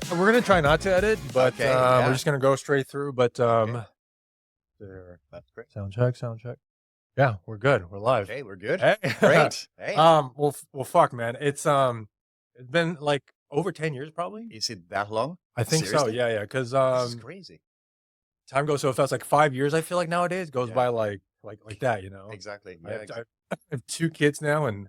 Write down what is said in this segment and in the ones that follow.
Yeah, we're gonna try not to edit, but Okay, yeah. we're just gonna go straight through. But Okay. there. That's great. Sound check, sound check. Yeah, we're good. We're live. Okay, we're good. Hey. Great. Hey. Well, fuck, man. It's been like over 10 years, probably. Is it that long? I think so. Seriously? Yeah, yeah. Because This is crazy. time goes so fast. Like 5 years, I feel like nowadays goes Yeah. by like that. You know. Exactly. I Yeah. have, I have two kids now, and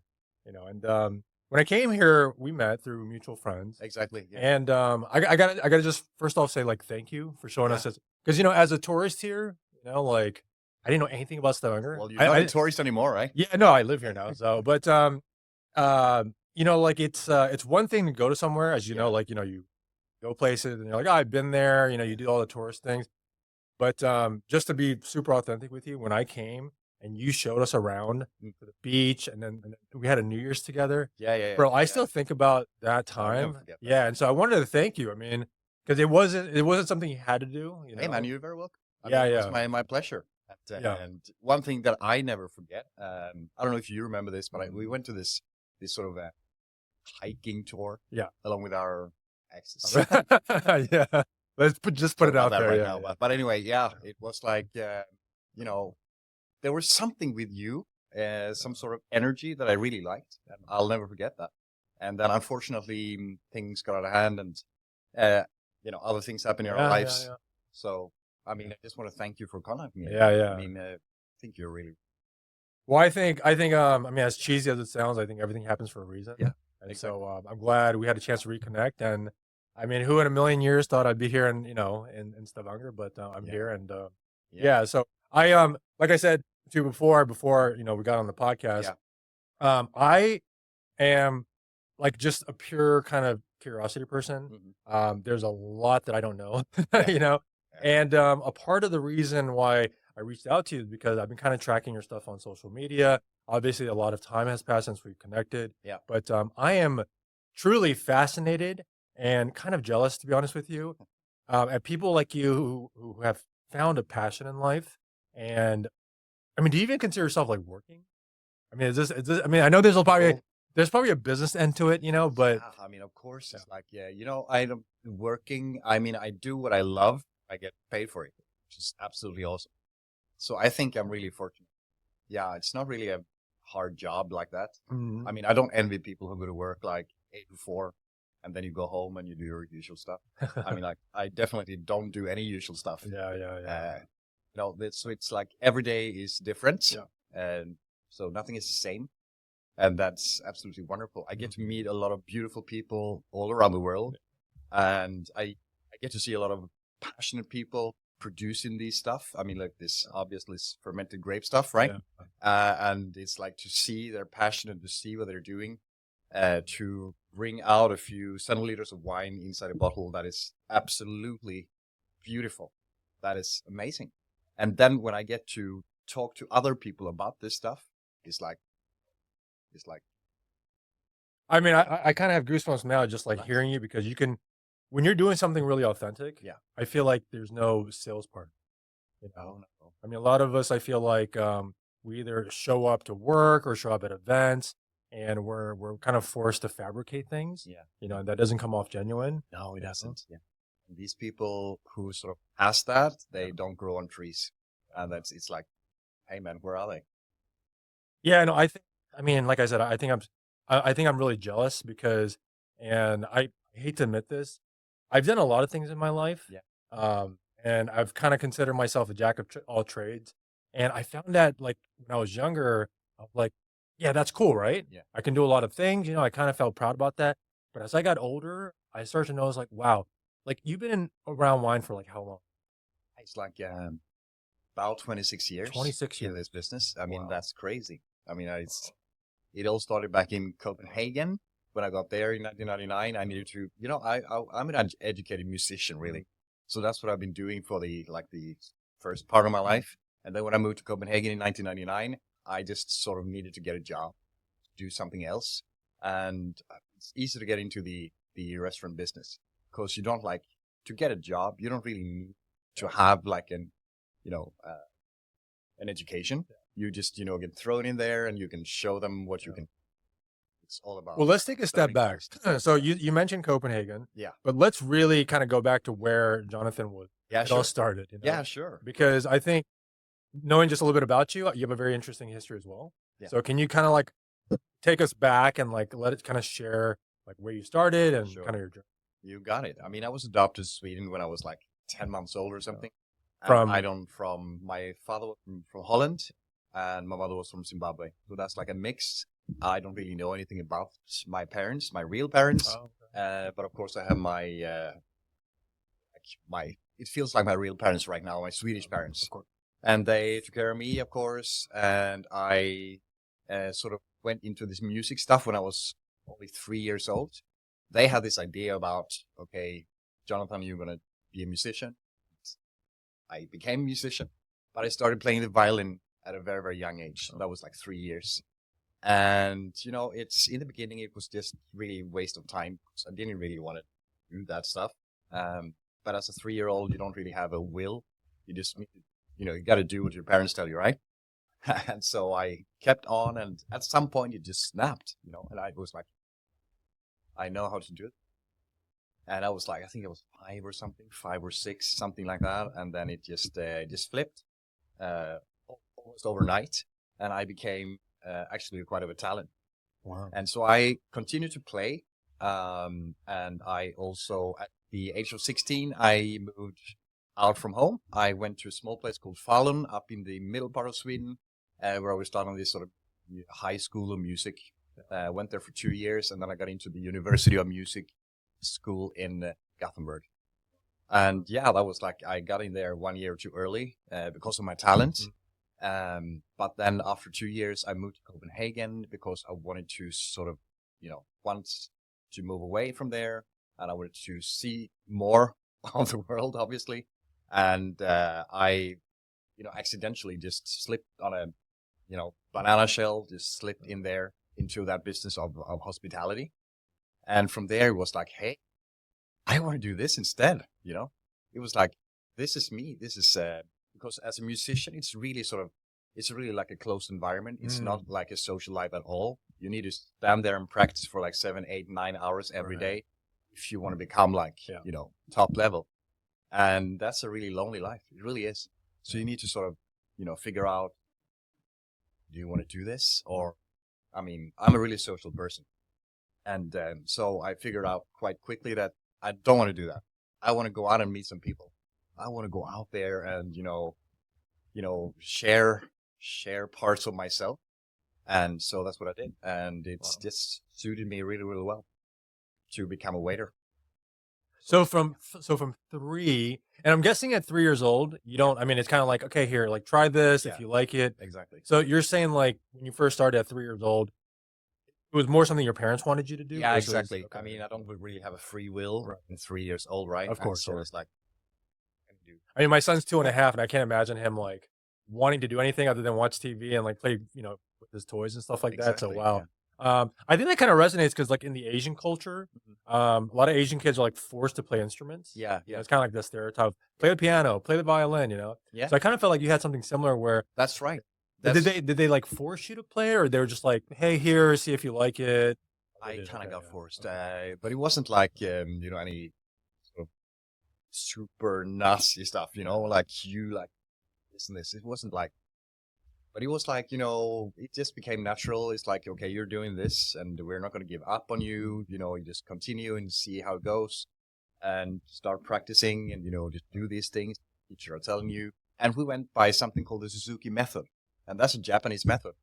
when I came here, we met through mutual friends. Exactly. Yeah. And I gotta just first off say like thank you for showing us this, because as a tourist here, like I didn't know anything about Stavanger. Well, you're not a tourist anymore, right? Yeah, no, I live here now. So, but like it's one thing to go to somewhere, as you know, like you go places and you're like, oh, I've been there. You do all the tourist things, but just to be super authentic with you, when I came and you showed us around to the beach, and then we had a New Year's together. Yeah. Bro, I Yeah. still think about that I'll never time. forget that. Yeah, and so I wanted to thank you. I mean, because it wasn't something you had to do. Hey, man, you're very welcome. Yeah, It yeah. was my pleasure. Yeah. And one thing that I never forget, I don't know if you remember this, but we went to this sort of a hiking tour. Yeah. Along with our exes. Yeah. Let's just put it out there. Right Yeah, now. yeah. But anyway, yeah, it was like, there was something with you, some sort of energy that I really liked. And I'll never forget that. And then unfortunately, things got out of hand, and, other things happen in our lives. Yeah. So, I mean, I just want to thank you for contacting me. Yeah. I mean, I think you're really... Well, I think, I mean, as cheesy as it sounds, I think everything happens for a reason. Yeah, And exactly. so I'm glad we had a chance to reconnect. And I mean, who in a million years thought I'd be here in Stavanger, but I'm here. And yeah, so like I said to you before, we got on the podcast, I am like just a pure kind of curiosity person. Mhm. There's a lot that I don't know, Yeah. and a part of the reason why I reached out to you is because I've been kind of tracking your stuff on social media. Obviously, a lot of time has passed since we've connected. Yeah. But I am truly fascinated and kind of jealous, to be honest with you, at people like you who have found a passion in life. And I mean, do you even consider yourself like working? I mean, is this, I mean, I know there's probably a business end to it, but Yeah, I mean, of course, it's like, I'm working. I mean, I do what I love. I get paid for it, which is absolutely awesome. So I think I'm really fortunate. Yeah, it's not really a hard job like that. Mhm. I mean, I don't envy people who go to work like 8 to 4, and then you go home and you do your usual stuff. I mean, like, I definitely don't do any usual stuff. Yeah. So it's like every day is different. Yeah. And so nothing is the same. And that's absolutely wonderful. I get to meet a lot of beautiful people all around the world. And I get to see a lot of passionate people producing these stuff. I mean, like this obviously is fermented grape stuff, right? Yeah. And it's like to see their passion and to see what they're doing, to bring out a few centiliters of wine inside a bottle that is absolutely beautiful. That is amazing. And then when I get to talk to other people about this stuff, it's like, I mean, I kind of have goosebumps now just like hearing you, because when you're doing something really authentic, I feel like there's no sales part. no. I mean, a lot of us, I feel like we either show up to work or show up at events, and we're kind of forced to fabricate things. And that doesn't come off genuine. No, it doesn't. Yeah. And these people who sort of ask that, they don't grow on trees. And it's like, hey man, where are they? Yeah, no, I mean, like I said, I think I'm really jealous because, and I hate to admit this, I've done a lot of things in my life. And I've kind of considered myself a jack of all trades. And I found that like when I was younger, I was like, yeah, that's cool, right? Yeah. I can do a lot of things. I kind of felt proud about that. But as I got older, I started to notice like, wow, like you've been around wine for like how long? It's like about 26 years. 26 in years. this business. I mean, Wow. that's crazy. I mean, it all started back in Copenhagen. When I got there in 1999, I needed to, I'm an educated musician, really. So that's what I've been doing for the first part of my life. And then when I moved to Copenhagen in 1999, I just sort of needed to get a job, do something else. And it's easy to get into the restaurant business because you don't to get a job. You don't really need to have like an education. You just, get thrown in there and you can show them what you can. It's all about Well, let's take a step learning back. first. So you mentioned Copenhagen, Yeah. but let's really kind of go back to where Jonathan was. Yeah, It all sure. started, you know, Yeah, sure. because I think knowing just a little bit about you, you have a very interesting history as well. Yeah. So can you kind of like take us back and like let it kind of share like where you started and Sure. kind of your journey You got it. I mean, I was adopted to Sweden when I was like 10 months old or something. from From my father was from Holland and my mother was from Zimbabwe. So that's like a mix. I don't really know anything about my parents, my real parents. oh, okay. But of course I have it feels like my real parents right now, my Swedish parents. Of course. And they took care of me, of course. And I sort of went into this music stuff when I was only 3 years old. They had this idea about, okay, Jonathan, you're going to be a musician. I became a musician, but I started playing the violin at a very, very young age. That was like 3 years. And, you know, it's in the beginning, it was just really a waste of time. I didn't really want to do that stuff. But as a 3-year-old, you don't really have a will. You just, you know, you got to do what your parents tell you, right? And so I kept on, and at some point it just snapped, you know, and I was like, I know how to do it. And I was like, I think it was 5 or 6, something like that. And then it just flipped almost overnight. And I became actually quite of a talent. Wow. And so I continued to play. And I also, at the age of 16, I moved out from home. I went to a small place called Falun up in the middle part of Sweden, where I was starting this sort of high school of music. Went there for 2 years, and then I got into the University of Music school in Gothenburg. And yeah, that was like, I got in there 1 year too early because of my talent. But then after 2 years, I moved to Copenhagen because I wanted to sort of, you know, once to move away from there, and I wanted to see more of the world, obviously. And I, you know, accidentally just slipped on a, you know, banana shell, just slipped in there into that business of hospitality. And from there, it was like, hey, I want to do this instead, you know? It was like, this is me. This is, because as a musician, it's really like a closed environment. It's not like a social life at all. You need to stand there and practice for like 7, 8, 9 hours every day if you want to become like, you know, top level. And that's a really lonely life. It really is. So you need to sort of, you know, figure out, do you want to do this? Or, I mean, I'm a really social person. And so I figured out quite quickly that I don't want to do that. I want to go out and meet some people. I want to go out there and, you know, share parts of myself. And so that's what I did. And it's just suited me really, really well to become a waiter. So from 3, and I'm guessing at 3 years old, you don't. I mean, it's kind of like, okay, here, like try this if you like it. Exactly. So you're saying like when you first started at 3 years old, it was more something your parents wanted you to do. Yeah, versus- exactly. okay. I mean, I don't really have a free will in 3 years old, right? Of course, And so yeah. it's like, I mean, my son's 2.5, and I can't imagine him like wanting to do anything other than watch TV and like play, you know, with his toys and stuff like that. So Exactly, wow. I think that kind of resonates because like in the Asian culture, a lot of Asian kids are like forced to play instruments. yeah, You know, it's kind of like the stereotype: play the piano, play the violin. You know. yeah, So I kind of felt like you had something similar where that's right. did they like force you to play it, or they were just like, hey, here, see if you like it. I did, kind of okay, got yeah. forced, but it wasn't like you know, any sort of super nasty stuff, you know, like you like this and this. It wasn't like, but it was like, you know, it just became natural. It's like, okay, you're doing this, and we're not going to give up on you. You know, you just continue and see how it goes, and start practicing, and you know, just do these things teacher are telling you. And we went by something called the Suzuki method, and that's a Japanese method,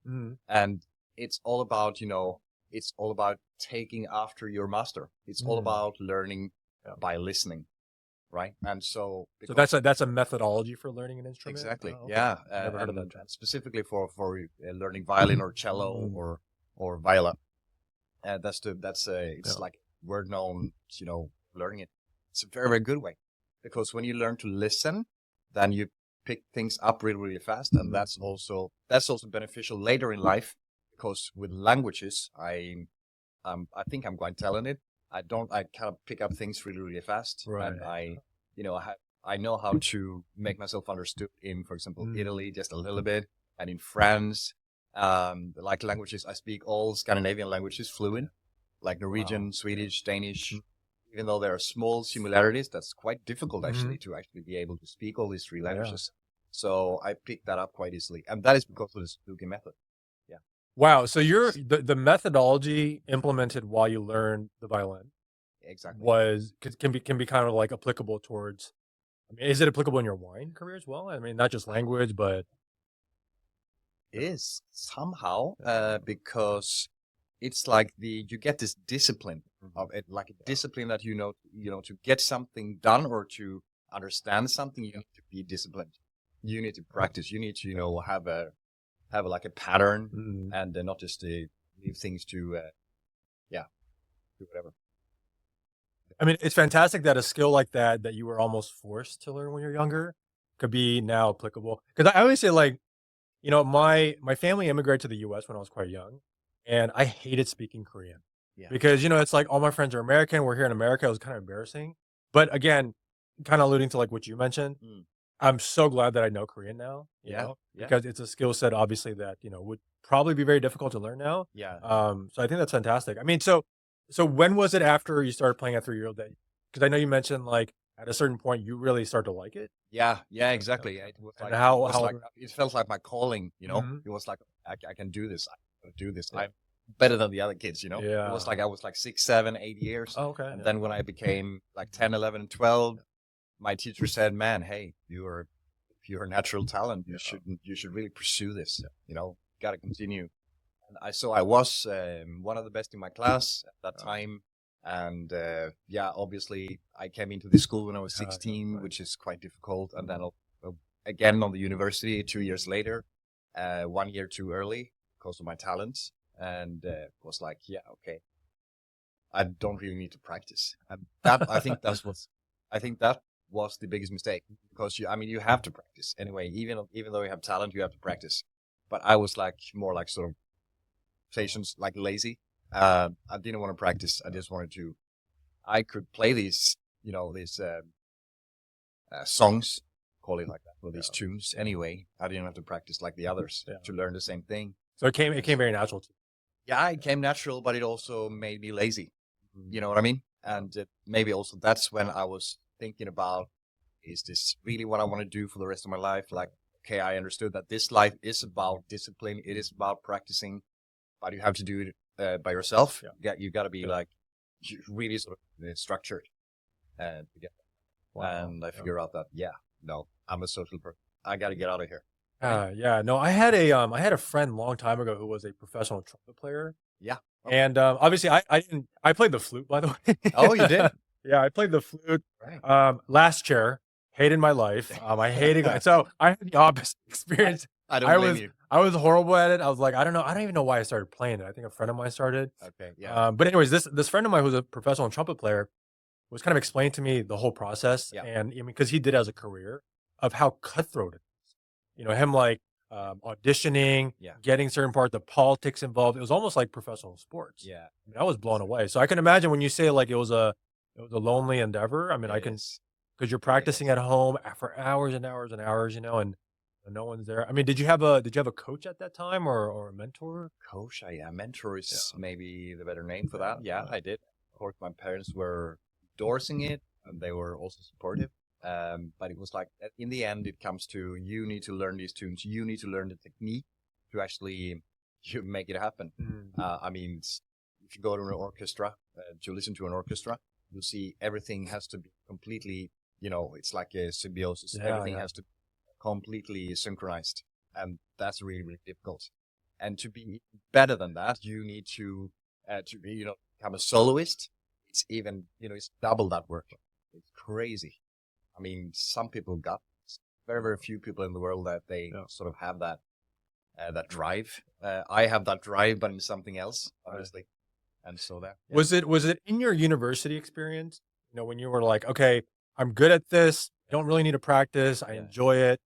and it's all about, you know, it's all about taking after your master. It's all about learning by listening, right? And so that's a methodology for learning an instrument. exactly, Oh, okay. yeah. Never heard of that. And specifically for learning violin or cello or viola. It's like word known, you know, learning it. It's a very, very good way, because when you learn to listen, then you pick things up really, really fast, and that's also beneficial later in life, because with languages, I think I'm quite talented. I kind of pick up things really, really fast, Right. and I know how to make myself understood in, for example, Italy just a little bit, and in France, Like languages, I speak all Scandinavian languages fluent, like Norwegian, Wow. Swedish, Danish. Even though there are small similarities, that's quite difficult Hmm. actually to actually be able to speak all these three Yeah. languages. So I picked that up quite easily, and that is because of the Suzuki method. Yeah, Wow. So the methodology implemented while you learned the violin exactly. can be kind of like applicable towards. I mean, is it applicable in your wine career as well? I mean, not just language, but It is somehow because it's like you get this discipline of it, like a discipline that to get something done or to understand something, you need to be disciplined. You need to practice. You need to have like a pattern mm. and not just leave things to yeah do whatever. I mean, it's fantastic that a skill like that you were almost forced to learn when you're younger could be now applicable. Because I always say, like, my family immigrated to the US when I was quite young, and I hated speaking Korean Yeah. because, it's like all my friends are American, we're here in America, it was kind of embarrassing. But again, kinda alluding to, like, what you mentioned, Mm. I'm so glad that I know Korean now, Yeah. Yeah. because it's a skill set obviously that, would probably be very difficult to learn now. Yeah. So I think that's fantastic. I mean, so when was it after you started playing at 3-year-old that, because I know you mentioned, like, at a certain point, you really start to like it? Yeah, yeah, Yeah, yeah. exactly. It was And like it was how like it felt like my calling, Mhm. It was like I can do this. I can do this. Yeah. I'm better than the other kids, It was Yeah. like I was like 6, 7, 8 years. Oh, okay, And yeah. then when I became like 10, 11, and 12, my teacher said, "Man, hey, you're a natural talent. You should really pursue this. Got to continue." And I was one of the best in my class at that time. And yeah, obviously, I came into the school when I was Yeah, 16, right. which is quite difficult. And then again on the university 2 years later, 1 year too early because of my talents. And was like, yeah, okay, I don't really need to practice. And that I think that was the biggest mistake because you have to practice anyway. Even though you have talent, you have to practice. But I was like more like sort of patience, like lazy. I didn't want to practice. I just wanted to. I could play these songs, call it like that, or these tunes anyway. I didn't have to practice like the others to learn the same thing. So it came very natural to Yeah, it came natural, but it also made me lazy. you. You know what I mean? And maybe also that's when I was thinking about, is this really what I want to do for the rest of my life? Like, okay, I understood that this life is about discipline. It is about practicing, but you have to do it by yourself. Yeah. You got to be like really sort of structured to get. Wow. And I figure out that no, I'm a social person. I got to get out of here. Yeah, no, I had a friend long time ago who was a professional trumpet player, Yeah. Okay. and, obviously, I played the flute, by the way. Oh, you did? Yeah, I played the flute, Right. last chair, hated my life, I hated it, so I had the opposite experience. I don't I blame was you. I was horrible at it, I was like, I don't even know why I started playing it, I think a friend of mine started. Okay. Yeah. But anyways, this friend of mine who's a professional trumpet player was kind of explaining to me the whole process, Yeah. and, I mean, because he did it as a career, of how cutthroat it is. Him, like, auditioning, Yeah. getting certain part, the politics involved. It was almost like professional sports. Yeah. I mean, I was blown away. So I can imagine when you say, like, it was a lonely endeavor. I mean, I It can, is. because you're practicing at home for hours and hours and hours, and no one's there. I mean, did you have a coach at that time or a mentor? Coach, mentor is Yeah. maybe the better name for that. Yeah, I did. Of course, my parents were endorsing it, and they were also supportive. But it was like, in the end, it comes to you need to learn these tunes. You need to learn the technique to actually make it happen. Mm. I mean, if you go to an orchestra, to listen to an orchestra, you'll see everything has to be completely, it's like a symbiosis. Yeah, Everything yeah. has to be completely synchronized. And that's really, really difficult. And to be better than that, you need to be, become a soloist. It's even, it's double that work. It's crazy. I mean, some people got very, very few people in the world that they sort of have that drive. I have that drive, but in something else, obviously. And so that Was it in your university experience? When you were like, okay, I'm good at this. Don't really need to practice. I enjoy it.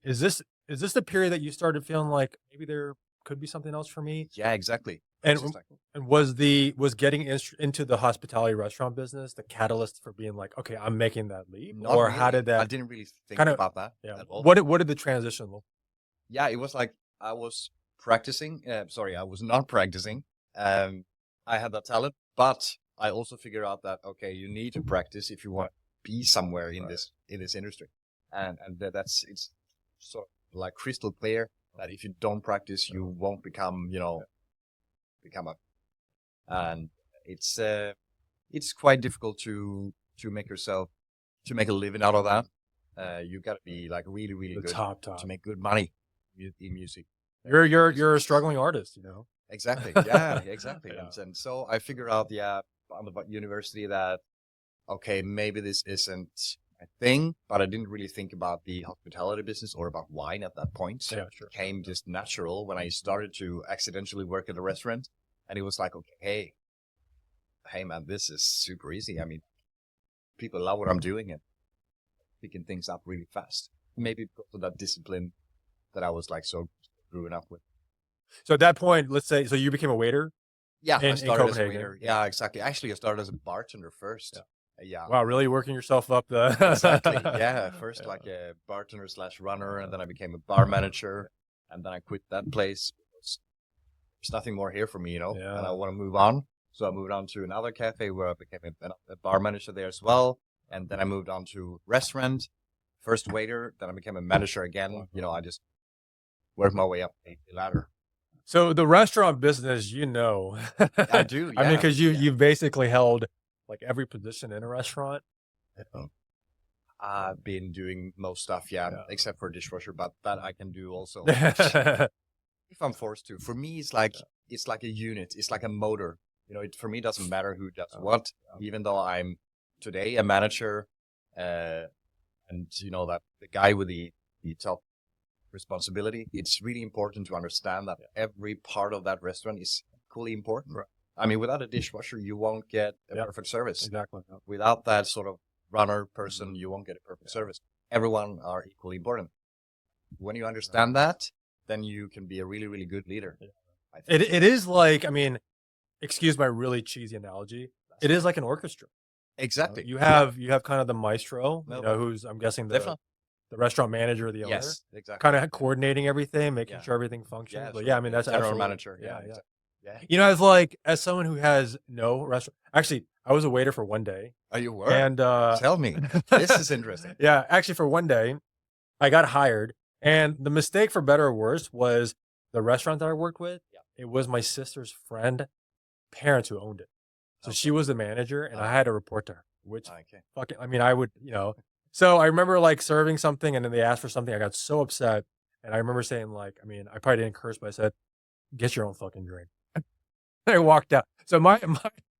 Is this the period that you started feeling like maybe there could be something else for me? yeah, exactly. And It's just like, and was getting into the hospitality restaurant business the catalyst for being like, okay, I'm making that leap, not or really. how did I that didn't really think kind of about that yeah? at all. What did the transition look? Yeah, it was like I was practicing. Sorry, I was not practicing. I had that talent, but I also figured out that okay, you need to practice if you want to be somewhere in this industry, and that's it's sort of like crystal clear that if you don't practice, you won't become become a, and it's quite difficult to make yourself to make a living out of that. You got to be like really really The good top. to make good money in music. You're a struggling artist, you know. Exactly. Yeah, exactly. Yeah. And so I figured out, on the university that, okay, maybe this isn't a thing, but I didn't really think about the hospitality business or about wine at that point. Yeah, sure. It came just natural when I started to accidentally work at a restaurant. And it was like, okay, hey man, this is super easy. I mean, people love what I'm doing and picking things up really fast. Maybe because of that discipline that I was like so growing up with. So at that point, let's say, so you became a waiter. Yeah, I in started as a Copenhagen. waiter. Yeah, exactly. Actually, I started as a bartender first. Yeah. Wow, really working yourself up the. Exactly. Yeah. First, like a bartender / runner, and then I became a bar manager, and then I quit that place. There's nothing more here for me, Yeah. and I want to move on. So I moved on to another cafe where I became a bar manager there as well, and then I moved on to restaurant, first waiter, then I became a manager again. I just worked my way up the ladder. So the restaurant business, I do. I mean, Yeah. because you've basically held like every position in a restaurant. I've been doing most stuff, except for dishwasher, but that I can do also. If I'm forced to. For me, it's like a unit. It's like a motor. For me, it doesn't matter who does what. Even though I'm today a manager, and that the guy with the top responsibility, it's really important to understand that every part of that restaurant is equally important. Right. I mean, without a dishwasher, you won't get a perfect service. Exactly. Without that sort of runner person, you won't get a perfect service. Everyone are equally important. When you understand that, then you can be a really, really good leader. I think. It is like, I mean, excuse my really cheesy analogy. It is like an orchestra. Exactly. You have kind of the maestro, No, who's I'm guessing Definitely. the restaurant manager or the owner. Yes, exactly. Kind of coordinating everything, making sure everything functions. But I mean, that's general absolutely, manager. Yeah. as someone who has no restaurant, actually, I was a waiter for one day. Oh, you were? And tell me, this is interesting. Yeah, actually, for one day, I got hired, and the mistake, for better or worse, was the restaurant that I worked with. It was my sister's friend, parents who owned it. So she was the manager, and I had to report to her. Which fucking, I mean, I would, So I remember like serving something, and then they asked for something. I got so upset, and I remember saying like, I mean, I probably didn't curse, but I said, "Get your own fucking drink." I walked out. So my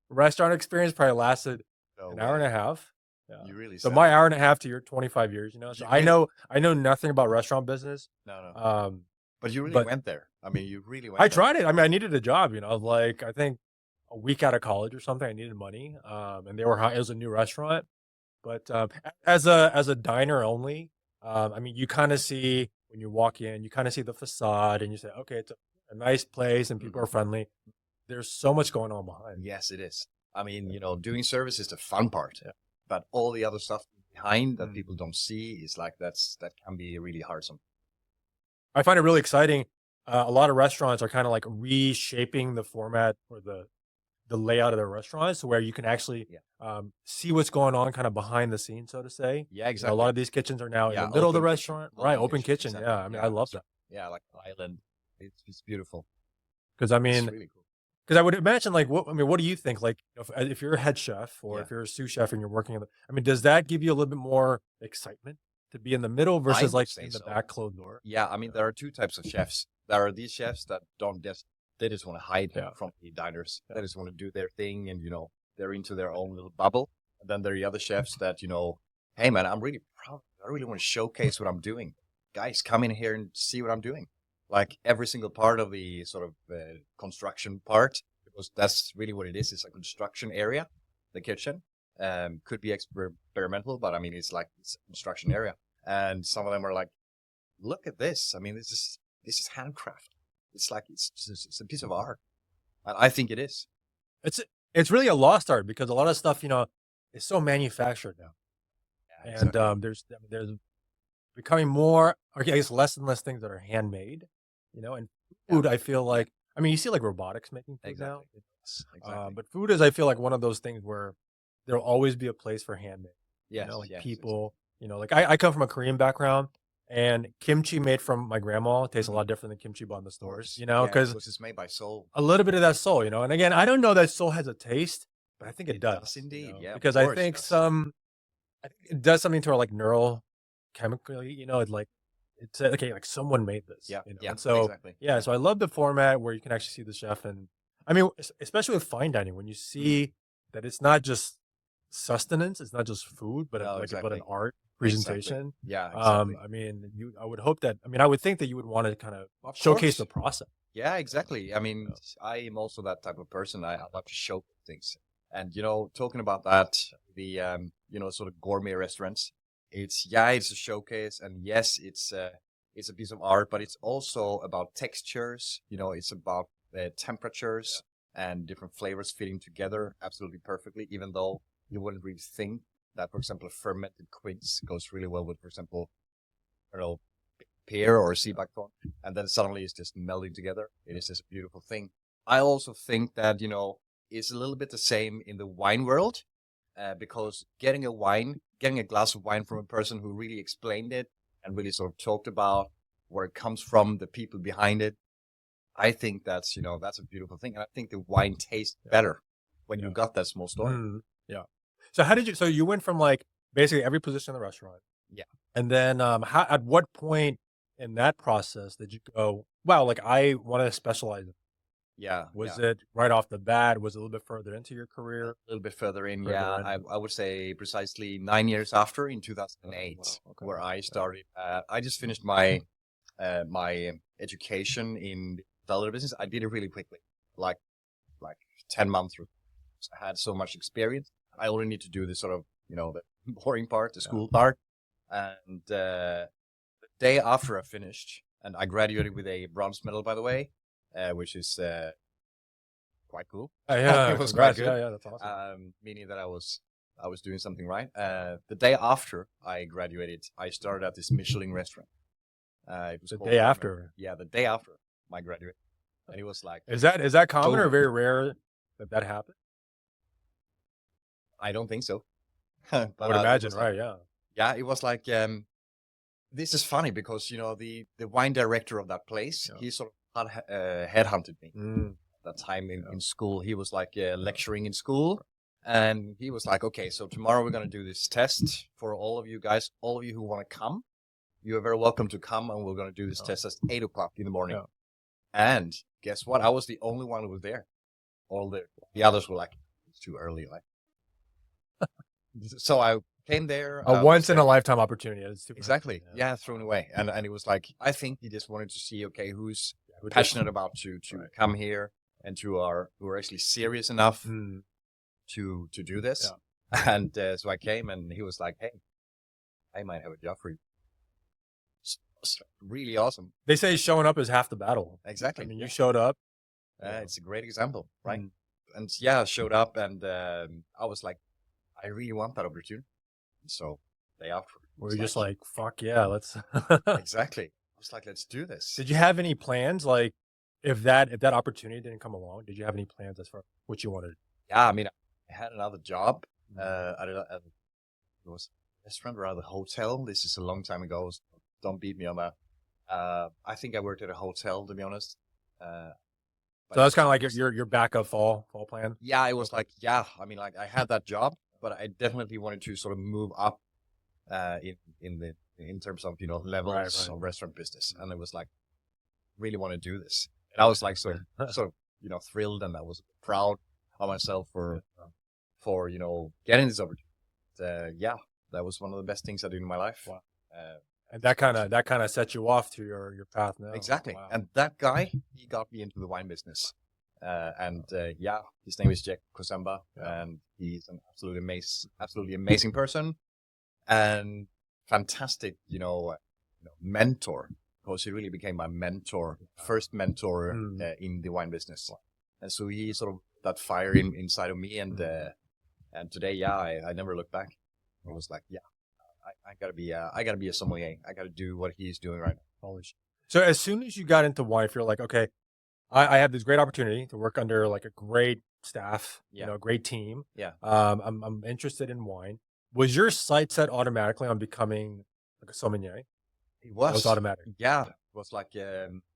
restaurant experience probably lasted an hour and a half. Yeah. You really? So my hour and a half to your 25 years, So I know nothing about restaurant business. No. But you really went there. I mean, you really went. I tried it. I mean, I needed a job. Like I think a week out of college or something. I needed money. And they were it was a new restaurant. But as a diner only, I mean, you kind of see when you walk in, you kind of see the facade, and you say, okay, it's a nice place, and people are friendly. There's so much going on behind. Yes, it is. I mean, doing service is the fun part, but all the other stuff behind that people don't see is like that can be really hard. I find it really exciting. A lot of restaurants are kind of like reshaping the format or the layout of their restaurants, so where you can actually see what's going on kind of behind the scenes, so to say. Yeah, exactly. A lot of these kitchens are now in the middle of the restaurant, right? Open kitchen. Exactly. Yeah, I mean, I love that. Yeah, like island. It's beautiful. Because I mean, it's really cool. Because I would imagine, like, what do you think? Like, if you're a head chef or if you're a sous chef and you're working, I mean, does that give you a little bit more excitement to be in the middle versus like in the back closed door? Yeah, I mean, there are two types of chefs. There are these chefs that they just want to hide from the diners. They just want to do their thing, and they're into their own little bubble. And then there are the other chefs that hey man, I'm really proud. I really want to showcase what I'm doing. Guys, come in here and see what I'm doing. Like every single part of the sort of construction part, because that's really what it is. It's a construction area, the kitchen. Could be experimental, but I mean, it's a construction area. And some of them are like, look at this. I mean, this is handcraft. It's like, it's a piece of art. And I think it is. It's really a lost art because a lot of stuff, is so manufactured now. Yeah, exactly. And there's becoming more, or I guess less and less things that are handmade. And Yeah. food, I feel like, I mean, you see like robotics making food now. Exactly. Exactly. But food is, I feel like one of those things where there'll always be a place for handmade. Yes. Like Yes. people, like I come from a Korean background, and kimchi made from my grandma tastes a lot different than kimchi bought in the Of stores. course. Yeah, Because because it's made by soul. a little bit of that soul. And again, I don't know that soul has a taste, but I think it It does. does indeed. Yeah, of Because I course it think does. I think it does something to our like neural chemically. It like it's okay, like someone made this. Yeah. Yeah. And so Exactly. yeah, so I love the format where you can actually see the chef, and I mean, especially with fine dining, when you see that it's not just sustenance, it's not just food, but No, but an exactly. art Exactly. presentation. Yeah. Exactly. I mean, I would hope that. I mean, I would think that you would want to kind of Of showcase the course. process. Yeah, exactly. I mean, Yeah. I am also that type of person. I love to show things. And, talking about that, the, sort of gourmet restaurants, it's a showcase. And yes, it's a piece of art, but it's also about textures. It's about temperatures and different flavors fitting together absolutely perfectly, even though you wouldn't really think that, for example, a fermented quince goes really well with, for example, I don't know, pear or sea buckthorn, and then suddenly it's just melding together. It is just a beautiful thing. I also think that, it's a little bit the same in the wine world, because getting a glass of wine from a person who really explained it and really sort of talked about where it comes from, the people behind it, I think that's a beautiful thing. And I think the wine tastes better when you got that small story. Yeah. So so you went from like basically every position in the restaurant. Yeah. And then at what point in that process did you go, wow, like I want to specialize? Yeah. Was Yeah. it right off the bat? Was it a little bit further into your career? A little bit further in, Further yeah. in? I would say precisely 9 years after, in 2008, Wow, okay. where I started. I just finished my education in the hospitality business. I did it really quickly, like 10 months. I had so much experience. I only need to do the sort of the boring part, the school part, and the day after I finished, and I graduated with a bronze medal, by the way, which is quite cool. Yeah, It was quite congrats. good. Yeah, that's awesome. Meaning that I was doing something right. The day after I graduated, I started at this Michelin restaurant. It was The called day after. Yeah, the day after my graduate, and it was like, Is that common or boom. very rare that happens? I don't think so. I would imagine, right? Yeah. Yeah, it was like, this is funny because the wine director of that place, he sort of headhunted me. That time in school. He was like lecturing in school, and he was like, okay, so tomorrow we're going to do this test for all of you guys, all of you who want to come. You are very welcome to come, and we're going to do this test at 8:00 in the morning. Yeah. And guess what? I was the only one who was there. All the others were like, it's too early. Like, so I came there. A once in a lifetime opportunity. Exactly. Yeah, thrown away. And it was like, I think he just wanted to see, okay, who's passionate about to come here and who are actually serious enough to do this. Yeah. And so I came, and he was like, hey, I might have a job for you. It's really awesome. They say showing up is half the battle. Exactly. I mean, you showed up. It's a great example, right? And I showed up, and I was like, I really want that opportunity. So day after, we're just like, fuck yeah, let's. Exactly. I was like, let's do this. Did you have any plans? Like, if that opportunity didn't come along, did you have any plans as far as what you wanted? Yeah, I mean, I had another job. It was a restaurant or a hotel. This is a long time ago. So don't beat me on that. I think I worked at a hotel, to be honest. So that's kind of like your backup fall plan. Yeah, it was like, I mean, like I had that job, but I definitely wanted to sort of move up in terms of levels of restaurant business, and it was like, really want to do this. And I was like sort of thrilled, and I was proud of myself for getting this opportunity. That was one of the best things I did in my life. Wow. And that kind of set you off to your path now. Exactly. Wow. And that guy, he got me into the wine business. His name is Jack Kosemba, and he's an absolutely amazing person, and fantastic, mentor, because he really became my first mentor in the wine business. And so he sort of that fire inside of me, and today, I never look back. I was like, I gotta be a sommelier. I gotta do what he's doing right now. Holy shit. So as soon as you got into wine, if you're like, okay, I have this great opportunity to work under like a great staff, Yeah. great team. Yeah. I'm interested in wine. Was your sight set automatically on becoming like a sommelier? It That was was, automatic. yeah, it was like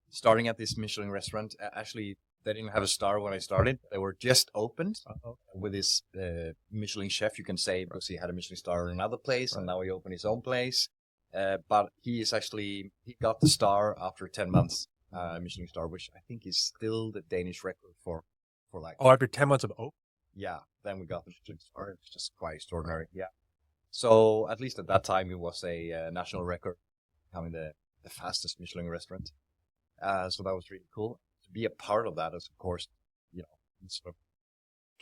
starting at this Michelin restaurant. Actually, they didn't have a star when I started. They were just opened with this Michelin chef, you can say, because he had a Michelin star in another place, and now he opened his own place. But he got the star after 10 months, Michelin star, which I think is still the Danish record for like, Oh, after 10 months of open. yeah, then we got the Michelin star. It's just quite extraordinary. Yeah. So at least at that time, it was a national record, becoming the fastest Michelin restaurant. So that was really cool. To be a part of that is, of course, sort of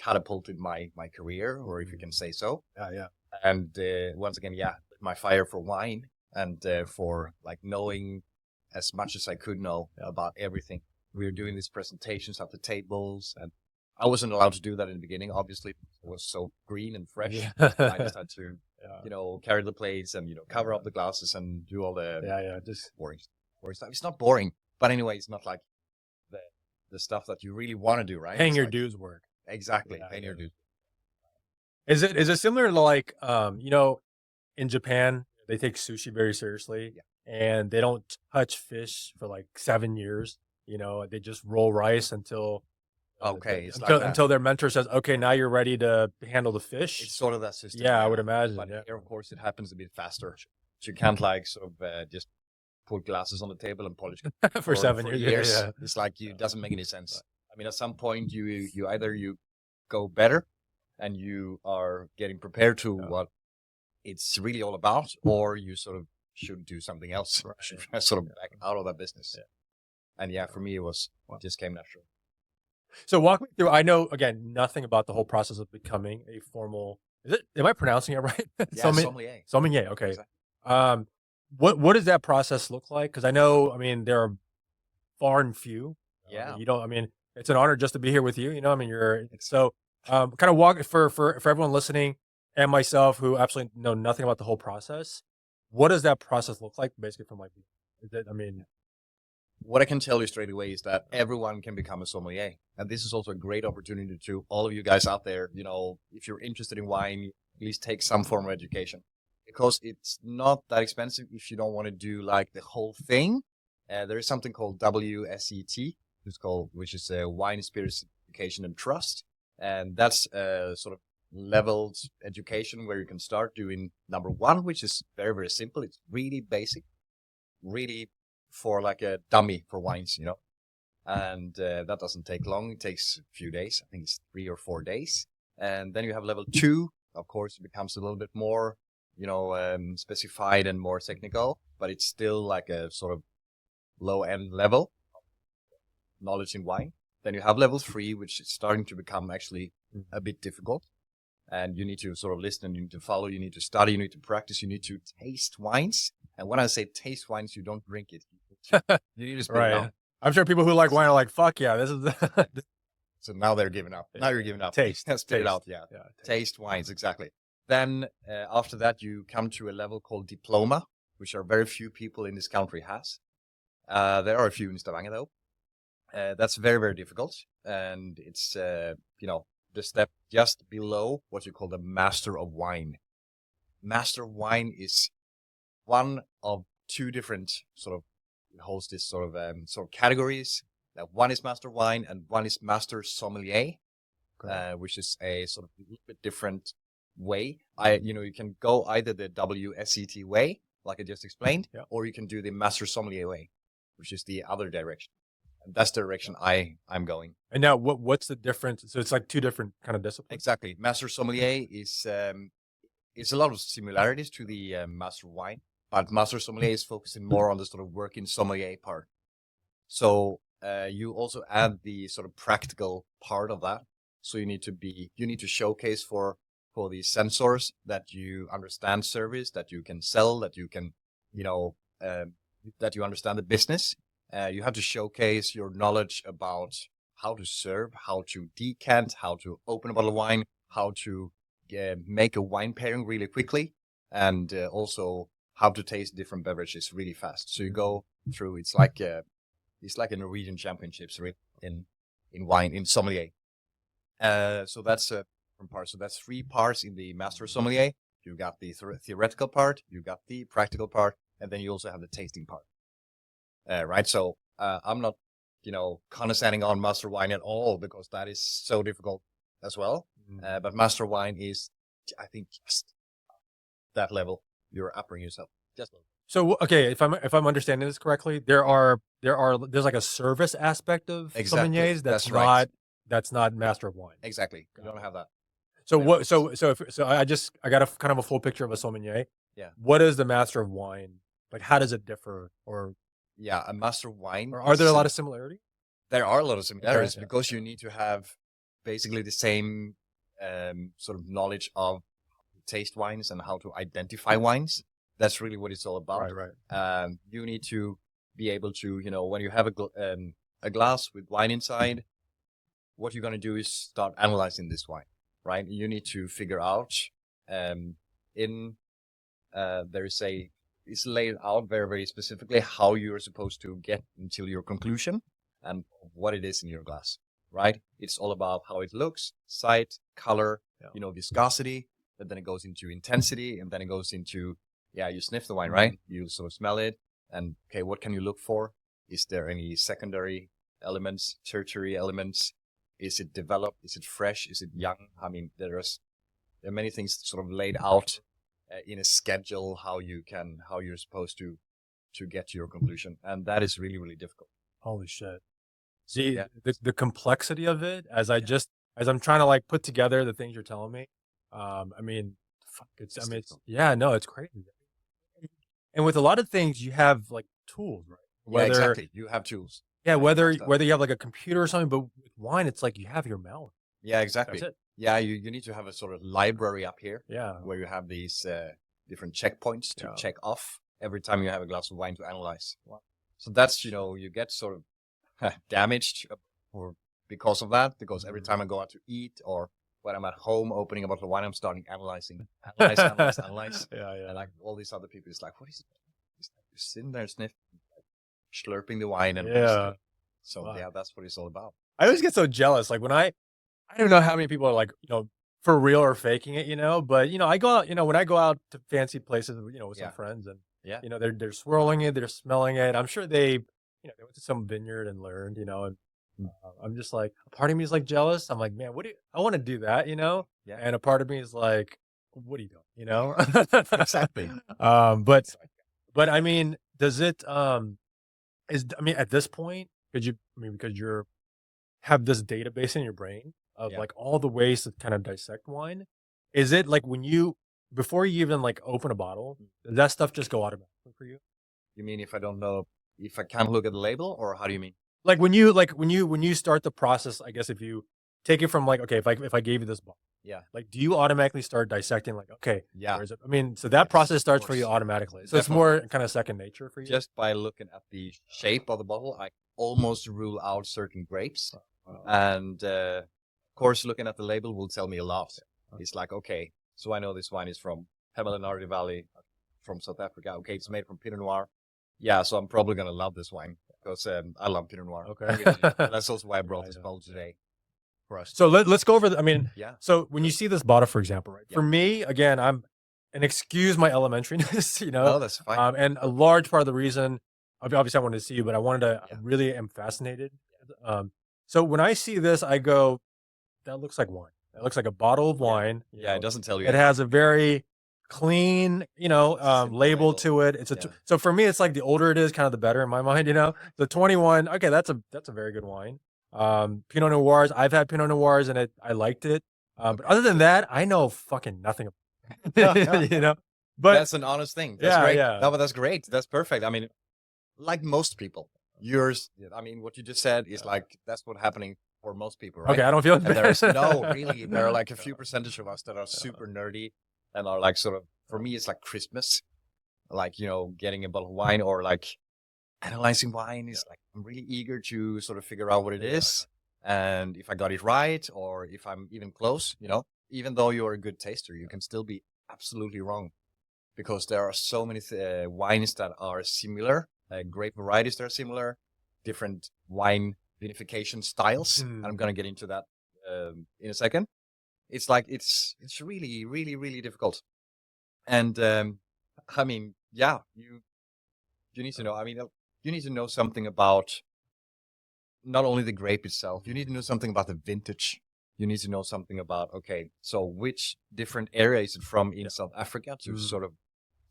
catapulted my career, or if you can say so. Yeah. And once again, yeah, my fire for wine and for like knowing as much as I could know about everything. We were doing these presentations at the tables, and I wasn't allowed to do that in the beginning. Obviously, it was so green and fresh. Yeah. I just had to, carry the plates and cover up the glasses and do all the just boring stuff. It's not boring, but anyway, it's not like the stuff that you really want to do, right? paying It's your like, dues work. exactly, Yeah, paying your dues. Is it similar to like in Japan they take sushi very seriously, and they don't touch fish for like 7 years. They just roll rice until Okay, it's until like that. until their mentor says, "Okay, now you're ready to handle the It's fish." sort of that system. Yeah, I would imagine. But Yeah, here, of course, it happens a bit faster. So you can't like sort of just put glasses on the table and polish for 7 years. years. Yeah. It's like it doesn't make any sense. I mean, at some point, you either you go better and you are getting prepared to what it's really all about, or you sort of should do something else, should sort of back out of that business. Yeah. And yeah, for me, it just came natural. So walk me through. I know again nothing about the whole process of becoming a formal. Am I pronouncing it right? Yeah, sommelier. Sommelier. Okay. Exactly. What does that process look like? Because I know, I mean, there are far and few. Yeah. You don't. I mean, it's an honor just to be here with you. I mean, you're so. Kind of walk for everyone listening and myself who absolutely know nothing about the whole process. What does that process look like? Basically, from like, What I can tell you straight away is that everyone can become a sommelier. And this is also a great opportunity to all of you guys out there. If you're interested in wine, at least take some form of education, because it's not that expensive if you don't want to do like the whole thing. There is something called WSET, which is Wine, Spirits, Education and Trust. And that's sort of leveled education where you can start doing number one, which is very, very simple. It's really basic, really for like a dummy for wines, and that doesn't take long. It takes a few days. I think it's 3 or 4 days. And then you have level 2. Of course, it becomes a little bit more, specified and more technical, but it's still like a sort of low end level of knowledge in wine. Then you have level 3, which is starting to become actually a bit difficult. And you need to sort of listen, you need to follow, you need to study, you need to practice, you need to taste wines. And when I say taste wines, you don't drink it. You need to spit it out. I'm sure people who like wine are like, "Fuck yeah, this is." So now they're giving up. Now you're giving up. Taste. Spit it out. Yeah. Taste wines, exactly. Then after that, you come to a level called diploma, which are very few people in this country has. There are a few in Stavanger though. That's very, very difficult. And it's, the step just below what you call the Master of Wine. Master of Wine is one of two different it holds this sort of categories. One is Master of Wine and one is Master Sommelier, which is a sort of a little bit different way. You can go either the WSET way, like I just explained, or you can do the Master Sommelier way, which is the other direction. And that's the direction I'm going. And now, what's the difference? So it's like two different kind of disciplines. Exactly. Master Sommelier is it's a lot of similarities to the Master of Wine, but Master Sommelier is focusing more on the sort of working sommelier part. So you also add the sort of practical part of that. So you need to showcase for the sensors that you understand service, that you can sell, that you can, that you understand the business. You have to showcase your knowledge about how to serve, how to decant, how to open a bottle of wine, how to make a wine pairing really quickly, and also how to taste different beverages really fast. So you go through. It's like a Norwegian championships in wine, in sommelier. So that's from part. So that's 3 parts in the master sommelier. You got the theoretical part, you got the practical part, and then you also have the tasting part. Right. So I'm not, condescending on master wine at all, because that is so difficult as well. But master wine is, I think, just that level. You're upping yourself just a little. So okay, if I'm understanding this correctly, there's like a service aspect of Exactly. sommeliers That's right. that's not master of wine. Exactly. You don't have that. So There what? is- I got a kind of a full picture of a sommelier. Yeah. What is the master of wine? Like, how does it differ, Yeah, a master wine. or are there a lot of similarities? There are a lot of similarities, yeah. because you need to have basically the same sort of knowledge of taste wines and how to identify wines. That's really what it's all about. Right. You need to be able to, when you have a glass with wine inside, what you're going to do is start analyzing this wine, right? You need to figure out, it's laid out very, very specifically how you're supposed to get until your conclusion and what it is in your glass, right? It's all about how it looks, sight, color, viscosity, and then it goes into intensity, and then it goes into, you sniff the wine, right? You sort of smell it, and okay, what can you look for? Is there any secondary elements, tertiary elements? Is it developed? Is it fresh? Is it young? I mean, there are many things sort of laid out in a schedule how you're supposed to get to your conclusion, and that is really, really difficult. Holy shit! See, the complexity of it as I'm trying to like put together the things you're telling me. I mean, fuck, it's crazy. And with a lot of things, you have like tools, right? Exactly. You have tools. Yeah, whether you have like a computer or something, but with wine, it's like you have your mouth. Yeah, exactly. That's it. Yeah, you need to have a sort of library up here. Yeah. Where you have these different checkpoints to check off every time you have a glass of wine to analyze. Wow. So that's, you get sort of damaged because of that, because every time I go out to eat or when I'm at home opening a bottle of wine, I'm starting analyze. Yeah. And like all these other people, it's like, what is it? It's like you're sitting there sniffing, slurping the wine. And so, wow. That's what it's all about. I always get so jealous. Like when I don't know how many people are like, for real or faking it, but, I go out, when I go out to fancy places, with some friends and, they're swirling it, they're smelling it. I'm sure they went to some vineyard and learned, and I'm just like, a part of me is like jealous. I'm like, man, I want to do that, Yeah. And a part of me is like, what are you doing, Exactly. But I mean, does it, at this point, because you're have this database in your brain of like all the ways to kind of dissect wine, is it like before you even like open a bottle, does that stuff just go automatically for you? You mean if I don't know, if I can't look at the label, or how do you mean? Like when you start the process, I guess if you take it from like, okay, if I gave you this bottle, like, do you automatically start dissecting like, okay, where is it? I mean, so that process starts for you automatically. So It's more kind of second nature for you. Just by looking at the shape of the bottle, I almost rule out certain grapes. And of course, looking at the label will tell me a lot. It's like, okay, so I know this wine is from Hemel Valley, from South Africa. Okay, it's made from Pinot Noir. Yeah, so I'm probably going to love this wine because I love Pinot Noir. Okay. That's also why I brought this bottle today for us. So let's go over so when you see this bottle, for example, right? For me, again, and excuse my elementariness, No, that's fine. And a large part of the reason, obviously I wanted to see you, but I really am fascinated. So when I see this, I go, that looks like wine. That looks like a bottle of wine. Yeah, it doesn't tell you. It has a very clean, label to it. It's so for me, it's like the older it is, kind of the better in my mind. The 21. Okay, that's a very good wine. Pinot Noirs. I've had Pinot Noirs and I liked it. But other than that, I know fucking nothing about it. But that's an honest thing. That's great. Yeah. No, but that's great. That's perfect. I mean, like most people, what you just said is like, that's what's happening for most people, right? Okay, I don't feel bad. Really, there are like a few percentage of us that are super nerdy and are like sort of, for me, it's like Christmas, like, getting a bottle of wine or like analyzing wine is like, I'm really eager to sort of figure out what it is. And if I got it right, or if I'm even close, even though you're a good taster, you can still be absolutely wrong because there are so many wines that are similar grape varieties that are similar, different wine vinification styles. And I'm going to get into that in a second. It's like it's really, really, really difficult. And I mean, yeah, you need to know. I mean, you need to know something about not only the grape itself. You need to know something about the vintage. You need to know something about, okay, so which different area is it from in South Africa to sort of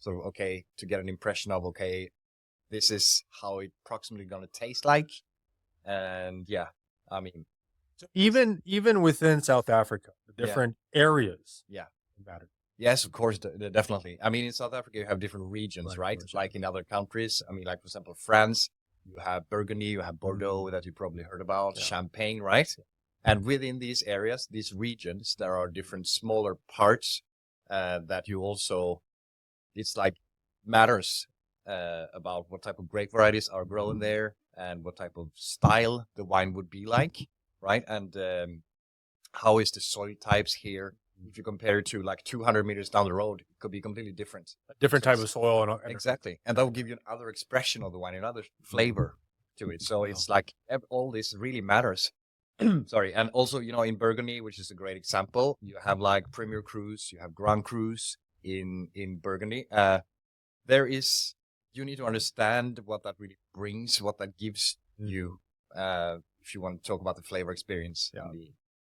okay, to get an impression of, okay, this is how it approximately going to taste like. And yeah, I mean, So even within South Africa, the different areas yeah, matter. yes, of course, definitely. I mean, in South Africa, you have different regions, right? Course, like in other countries. I mean, like, for example, France, you have Burgundy, you have Bordeaux that you probably heard about, Champagne, right? And within these areas, these regions, there are different smaller parts that you also, it's like matters about what type of grape varieties are grown there and what type of style the wine would be like, right? And how is the soil types here? If you compare it to like 200 meters down the road, it could be completely different. A different type of soil. And exactly. And that will give you another expression of the wine, another flavor to it. So it's like all this really matters. Sorry. And also, you know, in Burgundy, which is a great example, you have like Premier Crus, you have Grand Crus in Burgundy. You need to understand what that really brings, what that gives you, if you want to talk about the flavor experience and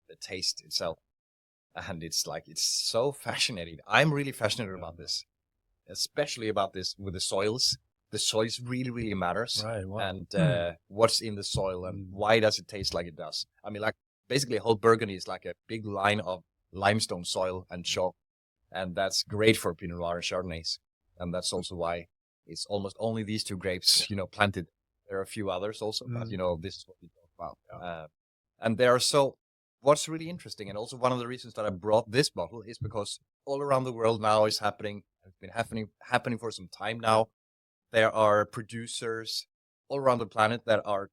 the taste itself. And it's like, it's so fascinating. I'm really fascinated about this, especially about this with the soils. The soils really, really matters. Right. Wow. And what's in the soil and why does it taste like it does? I mean, like, basically whole Burgundy is like a big line of limestone soil and chalk. And that's great for Pinot Noir and Chardonnays. And that's also why it's almost only these two grapes, you know, planted. There are a few others also, but, you know, this is what we talk about. Yeah. And they are so... What's really interesting, and also one of the reasons that I brought this bottle, is because all around the world now is happening. It's been happening for some time now. There are producers all around the planet that are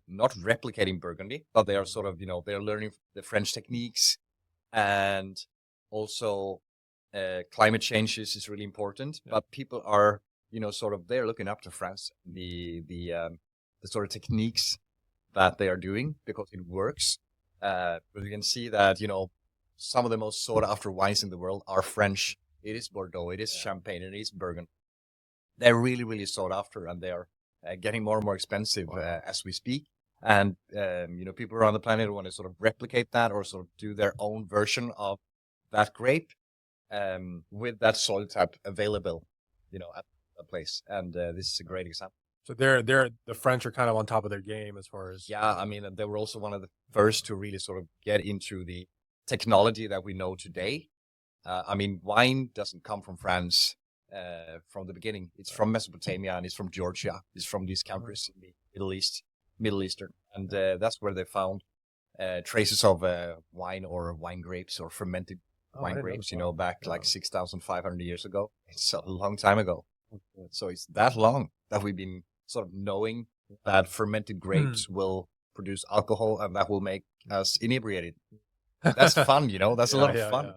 not replicating Burgundy, but they are sort of, you know, they're learning the French techniques, and also climate change is really important. Yeah. But people are, you know, sort of, they're looking up to France, the sort of techniques that they are doing because it works. But you can see that, you know, some of the most sought after wines in the world are French. It is Bordeaux, it is Champagne, and it is Burgundy. They're really, really sought after, and they are getting more and more expensive as we speak. And, you know, people around the planet want to sort of replicate that or sort of do their own version of that grape with that soil type available, you know, at a place. And this is a great example. So the French are kind of on top of their game as far as... Yeah, I mean, they were also one of the first to really sort of get into the technology that we know today. I mean, wine doesn't come from France from the beginning. It's from Mesopotamia and it's from Georgia. It's from these countries in the Middle Eastern. And that's where they found traces of wine or wine grapes or fermented wine grapes, you know, back like 6,500 years ago. It's a long time ago. So it's that long that we've been sort of knowing that fermented grapes will produce alcohol and that will make us inebriated. That's fun, you know, that's a lot of fun. Yeah.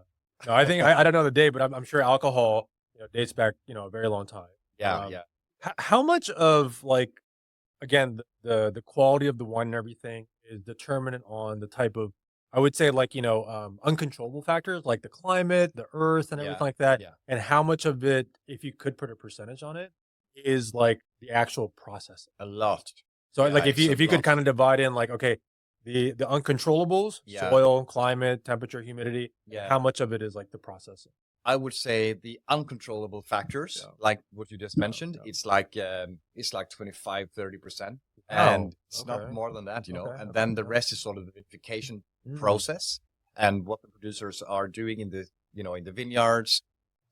No, I think, I don't know the date, but I'm sure alcohol, you know, dates back, you know, a very long time. Yeah. How much of, like, again, the quality of the wine and everything is determinant on the type of, I would say, like, you know, uncontrollable factors like the climate, the earth, and everything like that. Yeah. And how much of it, if you could put a percentage on it, is like the actual process. A lot. So, like, if you could kind of divide in, like, okay, the uncontrollables, soil, climate, temperature, humidity, how much of it is like the processing? I would say the uncontrollable factors, like what you just mentioned, it's like 25, 30%. And it's not more than that, you know. And then the rest is sort of the vinification process and what the producers are doing in the, you know, in the vineyards,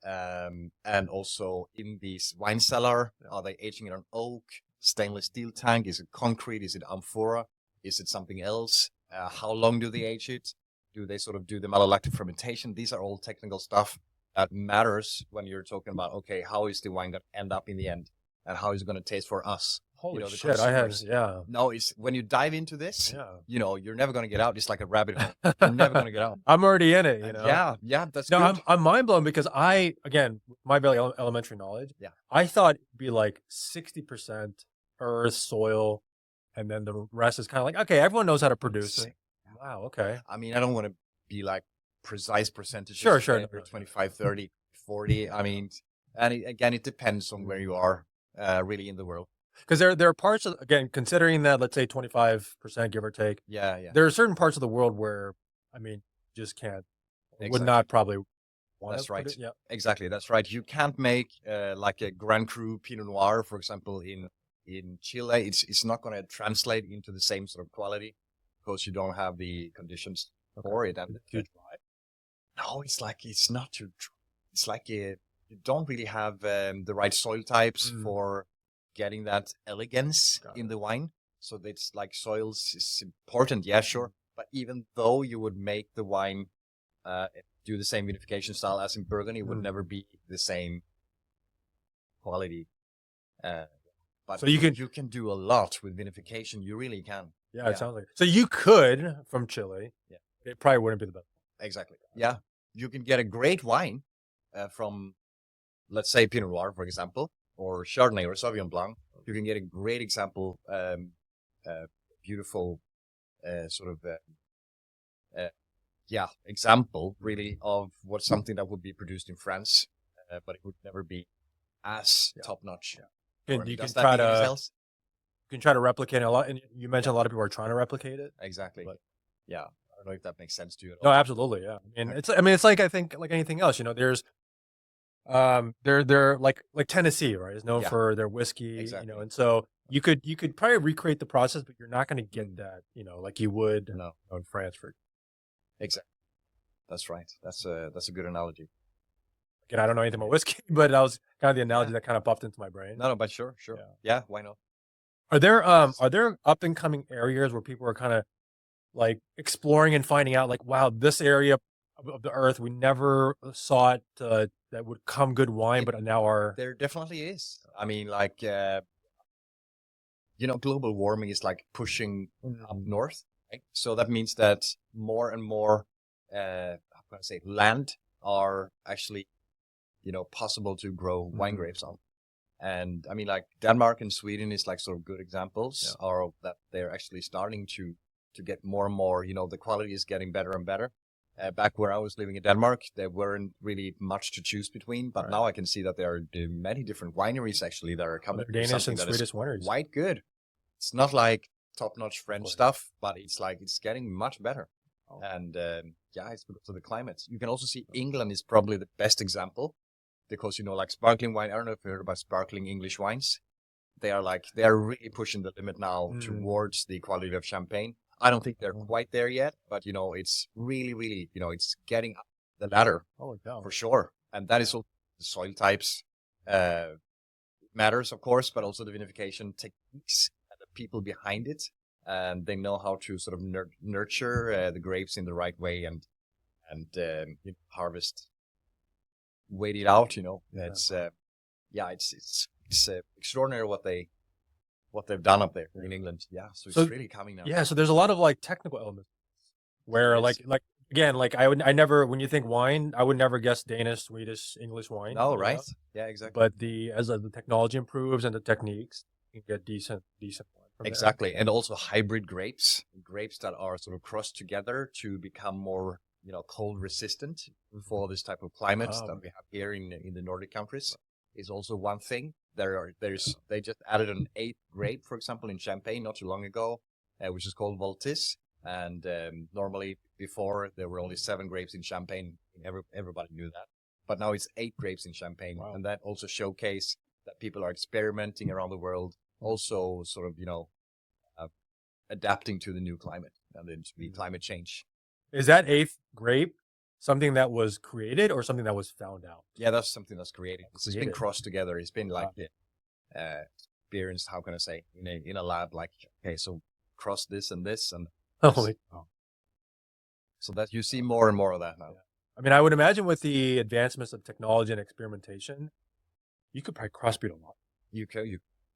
and also in this wine cellar. Are they aging it on oak, stainless steel tank? Is it concrete? Is it amphora? Is it something else? How long do they age it? Do they sort of do the malolactic fermentation? These are all technical stuff that matters when you're talking about, okay, how is the wine going to end up in the end? And how is it going to taste for us Holy the shit! I had consumers. yeah. No, it's when you dive into this, Yeah. you're never going to get out. It's like a rabbit hole. You're never going to get out. I'm already in it, And yeah, that's No, good. I'm mind blown because again, my very elementary knowledge, Yeah. I thought it'd be like 60% earth, soil, and then the rest is kind of like, okay, everyone knows how to produce it. Wow, okay. I mean, I don't want to be like precise percentages. Sure. 25, 30, 40. I mean, and again, it depends on where you are really in the world. Because there are parts of, again, considering that, let's say 25%, give or take, Yeah. there are certain parts of the world where, I mean, just can't, would not probably want That's to right. produce. Yeah. Exactly. That's right. You can't make like a Grand Cru Pinot Noir, for example, in Chile. It's not going to translate into the same sort of quality because you don't have the conditions for it. And Too dry. no, it's not too dry. It's like you don't really have the right soil types for getting that elegance in the wine. So it's like soils is important. Yeah, sure. But even though you would make the wine do the same vinification style as in Burgundy, it would never be the same quality. But So you can do a lot with vinification. You really can. Yeah, it sounds like so. You could from Chile. Yeah, it probably wouldn't be the best. Exactly. Yeah, you can get a great wine from, let's say, Pinot Noir, for example, or Chardonnay or Sauvignon Blanc. You can get a great example, beautiful sort of example really of what something that would be produced in France, but it would never be as top notch. You can try to replicate it a lot, and you mentioned a lot of people are trying to replicate it. Exactly. But, yeah, I don't know if that makes sense to you at No, all. absolutely. Yeah, it's like I think like anything else. There's they're like Tennessee, right? Is known for their whiskey. Exactly. And so you could probably recreate the process, but you're not going to get that, like you would in France for. Exactly. That's right. That's a good analogy. Again, I don't know anything about whiskey, but that was kind of the analogy that kind of popped into my brain. No, but sure. Yeah, why not? Are there up and coming areas where people are kind of like exploring and finding out like, wow, this area of the earth we never saw it that would come good wine, but now are there definitely is. I mean, like global warming is like pushing up north, right? So that means that more and more land are actually possible to grow wine grapes on. And I mean, like Denmark and Sweden is like sort of good examples are that they're actually starting to get more and more, the quality is getting better and better. Back where I was living in Denmark, there weren't really much to choose between, but now I can see that there are many different wineries actually that are coming. Danish and Swedish wineries. Quite good. It's not like top-notch French stuff, but it's getting much better. And it's because of the climate. You can also see England is probably the best example because, like sparkling wine. I don't know if you heard about sparkling English wines. They are really pushing the limit now towards the quality of champagne. I don't think they're quite there yet, but it's really, really, it's getting up the ladder for sure. And that is also the soil types matters, of course, but also the vinification techniques and the people behind it. And they know how to sort of nurture the grapes in the right way and harvest, wait it out. It's extraordinary what they've done up there in England. Yeah, so it's really coming now. Yeah, so there's a lot of like technical elements where like again, like I never, when you think wine, I would never guess Danish, Swedish, English wine. No, right? Yeah, exactly. But as the technology improves and the techniques, you can get decent wine from exactly. And also hybrid grapes that are sort of crossed together to become more, cold resistant for this type of climate that we have here in the Nordic countries is also one thing. They just added an 8th grape, for example, in Champagne not too long ago, which is called Voltis. And normally before there were only 7 grapes in Champagne. Everybody knew that, but now it's 8 grapes in Champagne, and that also showcase that people are experimenting around the world, also sort of adapting to the new climate and the climate change. Is that 8th grape something that was created or something that was found out? Yeah, that's something that's created. It's been crossed together. It's been like experienced. How can I say in a lab? Like, okay, so cross this and this and so that you see more and more of that now. I mean, I would imagine with the advancements of technology and experimentation, you could probably crossbreed a lot. You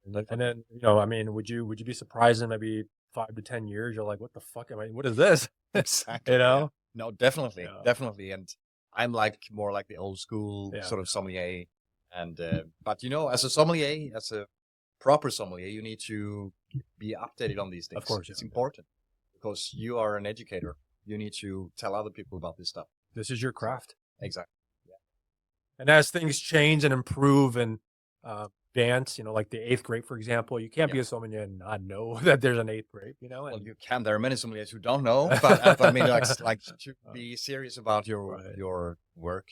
And then, I mean, would you be surprised in maybe 5 to 10 years? You're like, what the fuck what is this? Exactly. You Yeah. know? No, definitely, Yeah. definitely. And I'm like more like the old school Yeah. sort of sommelier. And but as a sommelier, as a proper sommelier, you need to be updated on these things. Of course, It's yeah. important because you are an educator. You need to tell other people about this stuff. This is your craft. Exactly. And as things change and improve and advance, like the eighth grape, for example, you can't be a sommelier and not know that there's an eighth grape, Well, And you can. There are many sommeliers who don't know, but I mean, like to be serious about your Right. your work,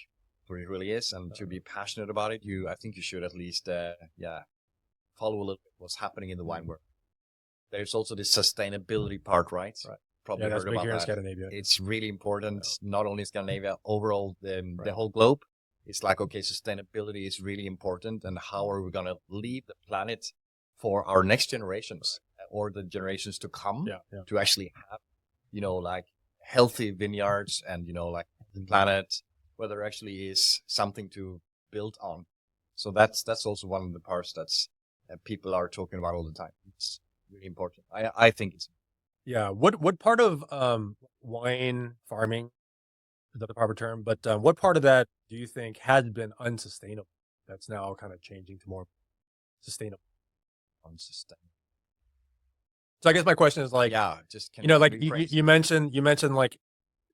what it really is, and to be passionate about it. I think you should at least, follow a little bit what's happening in the wine world. There's also the sustainability part, right? Right. Probably that's heard big about here in that. Scandinavia. It's really important, not only Scandinavia, overall the whole globe. It's like, okay, sustainability is really important, and how are we going to leave the planet for our next generations or the generations to come to actually have, like healthy vineyards and, like the planet where there actually is something to build on. So that's also one of the parts that's people are talking about all the time. It's really important. I think it's. Yeah. What part of wine farming, is that the proper term? But what part of that do you think has been unsustainable that's now kind of changing to more sustainable? Unsustainable. So I guess my question is like, just like you mentioned like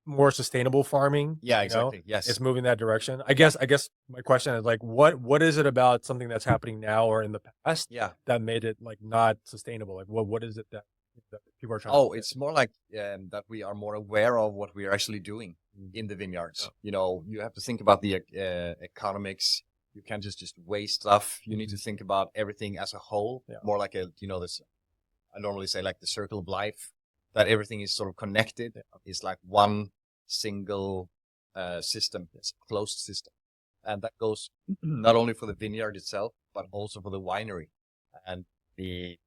more sustainable farming. Yeah, exactly. Yes. It's moving that direction. I guess my question is like, what is it about something that's happening now or in the past that made it like not sustainable? Like what is it that people are trying to it's more like that we are more aware of what we are actually doing in the vineyards. You have to think about the economics. You can't just waste stuff. You need to think about everything as a whole, more like this, I normally say like the circle of life, that everything is sort of connected. It's like one single system. It's a closed system. And that goes not only for the vineyard itself, but also for the winery and the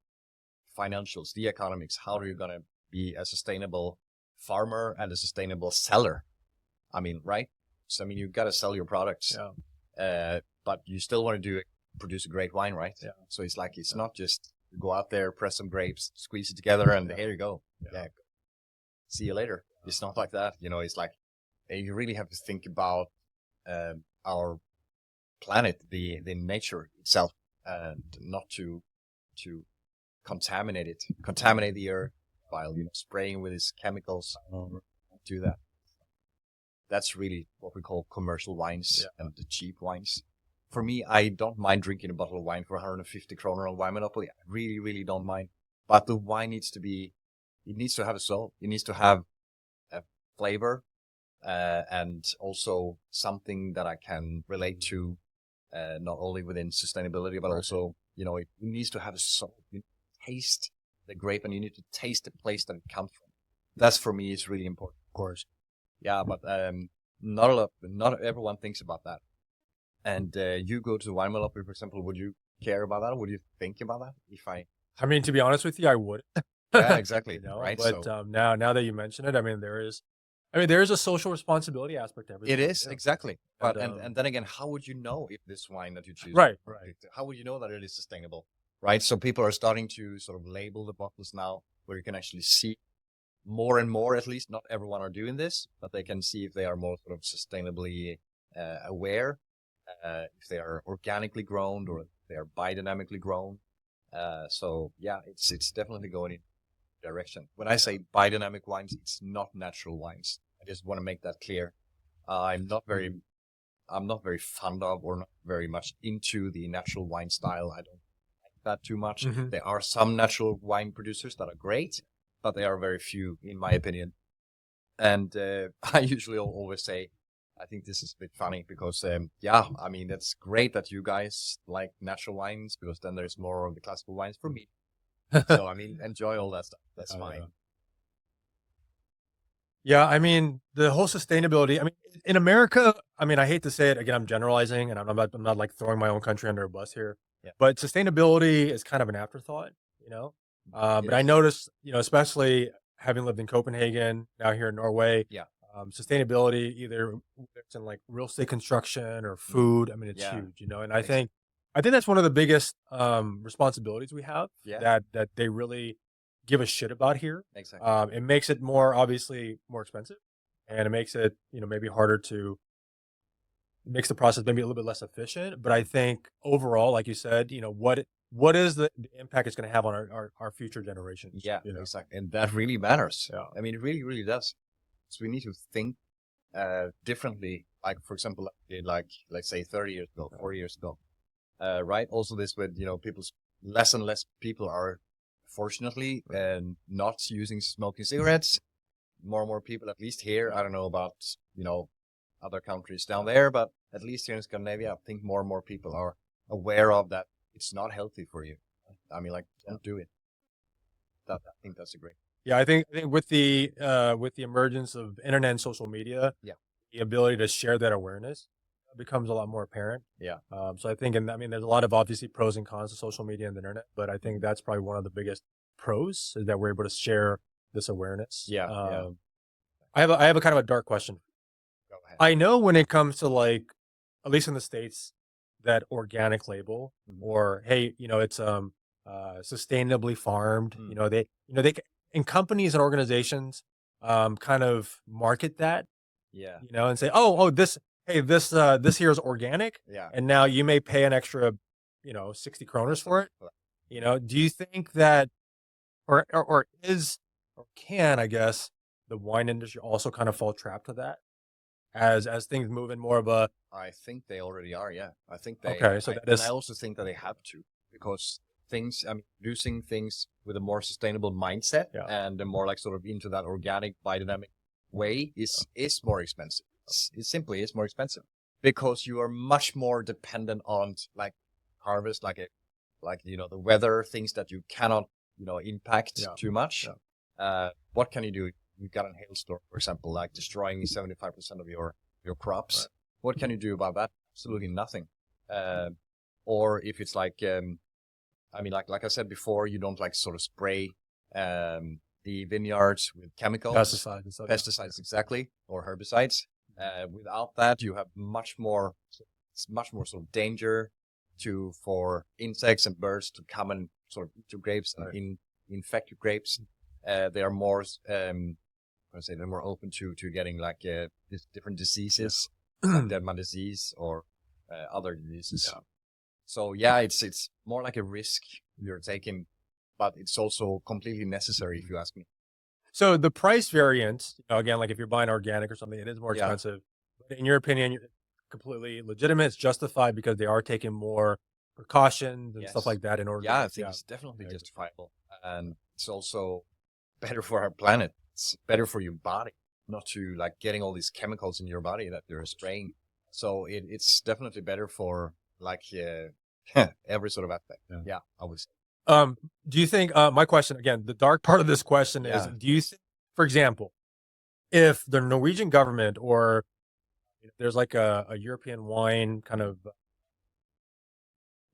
financials, the economics. How are you going to be a sustainable farmer and a sustainable seller? I mean, right? So, I mean, you got to sell your products, but you still want to produce a great wine, right? Yeah. So it's like, it's not just go out there, press some grapes, squeeze it together, and here you go. Yeah. See you later. It's not like that. It's like, you really have to think about our planet, the nature itself, and not to contaminate the earth while spraying with these chemicals. Do that. That's really what we call commercial wines and the cheap wines. For me, I don't mind drinking a bottle of wine for 150 kroner on Wine Monopoly. I really, really don't mind. But the wine needs to have a soul. It needs to have a flavor and also something that I can relate to, not only within sustainability, but also, it needs to have a soul. You taste the grape and you need to taste the place that it comes from. That's for me is really important. Of course. Yeah, but not everyone thinks about that. And you go to the Wine Monopoly, for example, would you care about that? Would you think about that? I mean, to be honest with you, I would. Yeah, exactly. Right. But now that you mention it, I mean, there is a social responsibility aspect to everything. It is, exactly. But And, and then again, how would you know if this wine that you choose, Right. how would you know that it is sustainable? Right. So people are starting to sort of label the bottles now, where you can actually see more and more. At least not everyone are doing this, but they can see if they are more sort of sustainably aware. If they are organically grown or if they are biodynamically grown. So yeah, it's definitely going in that direction. When I say biodynamic wines, it's not natural wines. I just want to make that clear. I'm not very fond of or not very much into the natural wine style. I don't like that too much. Mhm. There are some natural wine producers that are great, but they are very few, in my opinion. And I usually always say, I think this is a bit funny because, I mean, that's great that you guys like natural wines because then there's more of the classical wines for me. So, I mean, enjoy all that stuff. That's fine. Yeah, I mean, the whole sustainability. I mean, in America, I mean, I hate to say it again. I'm generalizing, and I'm not like throwing my own country under a bus here. Yeah. But sustainability is kind of an afterthought, But I noticed, especially having lived in Copenhagen, now here in Norway. Yeah. Sustainability, either it's in like real estate construction or food. I mean, it's huge, And I think I think that's one of the biggest responsibilities we have. Yeah, That they really give a shit about here. exactly. It makes it more obviously more expensive, and it makes it maybe harder to it makes the process maybe a little bit less efficient. But I think overall, like you said, what is the impact it's going to have on our future generations? Yeah, exactly. And that really matters. Yeah. I mean, it really, really does. So we need to think differently. Like, for example, like let's say 30 years ago, 40 years ago, right? Also, this with people's less and less people are fortunately not using smoking cigarettes. More and more people, at least here. I don't know about other countries down there, but at least here in Scandinavia, I think more and more people are aware of that. It's not healthy for you. I mean, like, don't do it. I think that's a great. Yeah, I think with the emergence of internet and social media, Yeah. the ability to share that awareness becomes a lot more apparent. Yeah. So I think, and I mean, there's a lot of obviously pros and cons to social media and the internet, but I think that's probably one of the biggest pros is that we're able to share this awareness. Yeah. Yeah. I have a kind of a dark question. Go ahead. I know when it comes to like, at least in the States, that organic label or hey, it's sustainably farmed. They and companies and organizations kind of market that, Yeah. and say, oh, this here is organic, Yeah. and now you may pay an extra, 60 kroners for it. Do you think that, or is, or can, I guess, the wine industry also kind of fall trap to that as things move in more of a, I think they already are. Yeah. I think they. okay, so that And is, I also think that they have to because producing things with a more sustainable mindset Yeah. and a more like sort of into that organic biodynamic way is more expensive. It simply is more expensive because you are much more dependent on like harvest, like the weather, things that you cannot impact Yeah. too much. Yeah. What can you do? You've got a hailstorm, for example, like destroying 75% of your crops. Right. What can you do about that? Absolutely nothing. Or if it's like, like I said before, you don't like sort of spray the vineyards with chemicals, pesticides and stuff. pesticides exactly, or herbicides. Without that, you have much more sort of danger for insects and birds to come and sort of eat your grapes and infect your grapes. They are more, they're more open to getting like different diseases, like Deadman disease or other diseases. Yeah. So yeah, it's more like a risk you're taking, but it's also completely necessary if you ask me. So the price variance, again, like if you're buying organic or something, it is more Yeah. expensive. But in your opinion, it's completely legitimate. It's justified because they are taking more precautions and stuff Yes. like that in order. Yeah, to, I think it's definitely Yeah. justifiable, and it's also better for our planet. It's better for your body, not to like getting all these chemicals in your body that you're spraying. So it's definitely better for like every sort of aspect. Yeah, I would say. Do you think? My question again, the dark part of this question is: Yeah. do you think, for example, if the Norwegian government or there's like a European wine kind of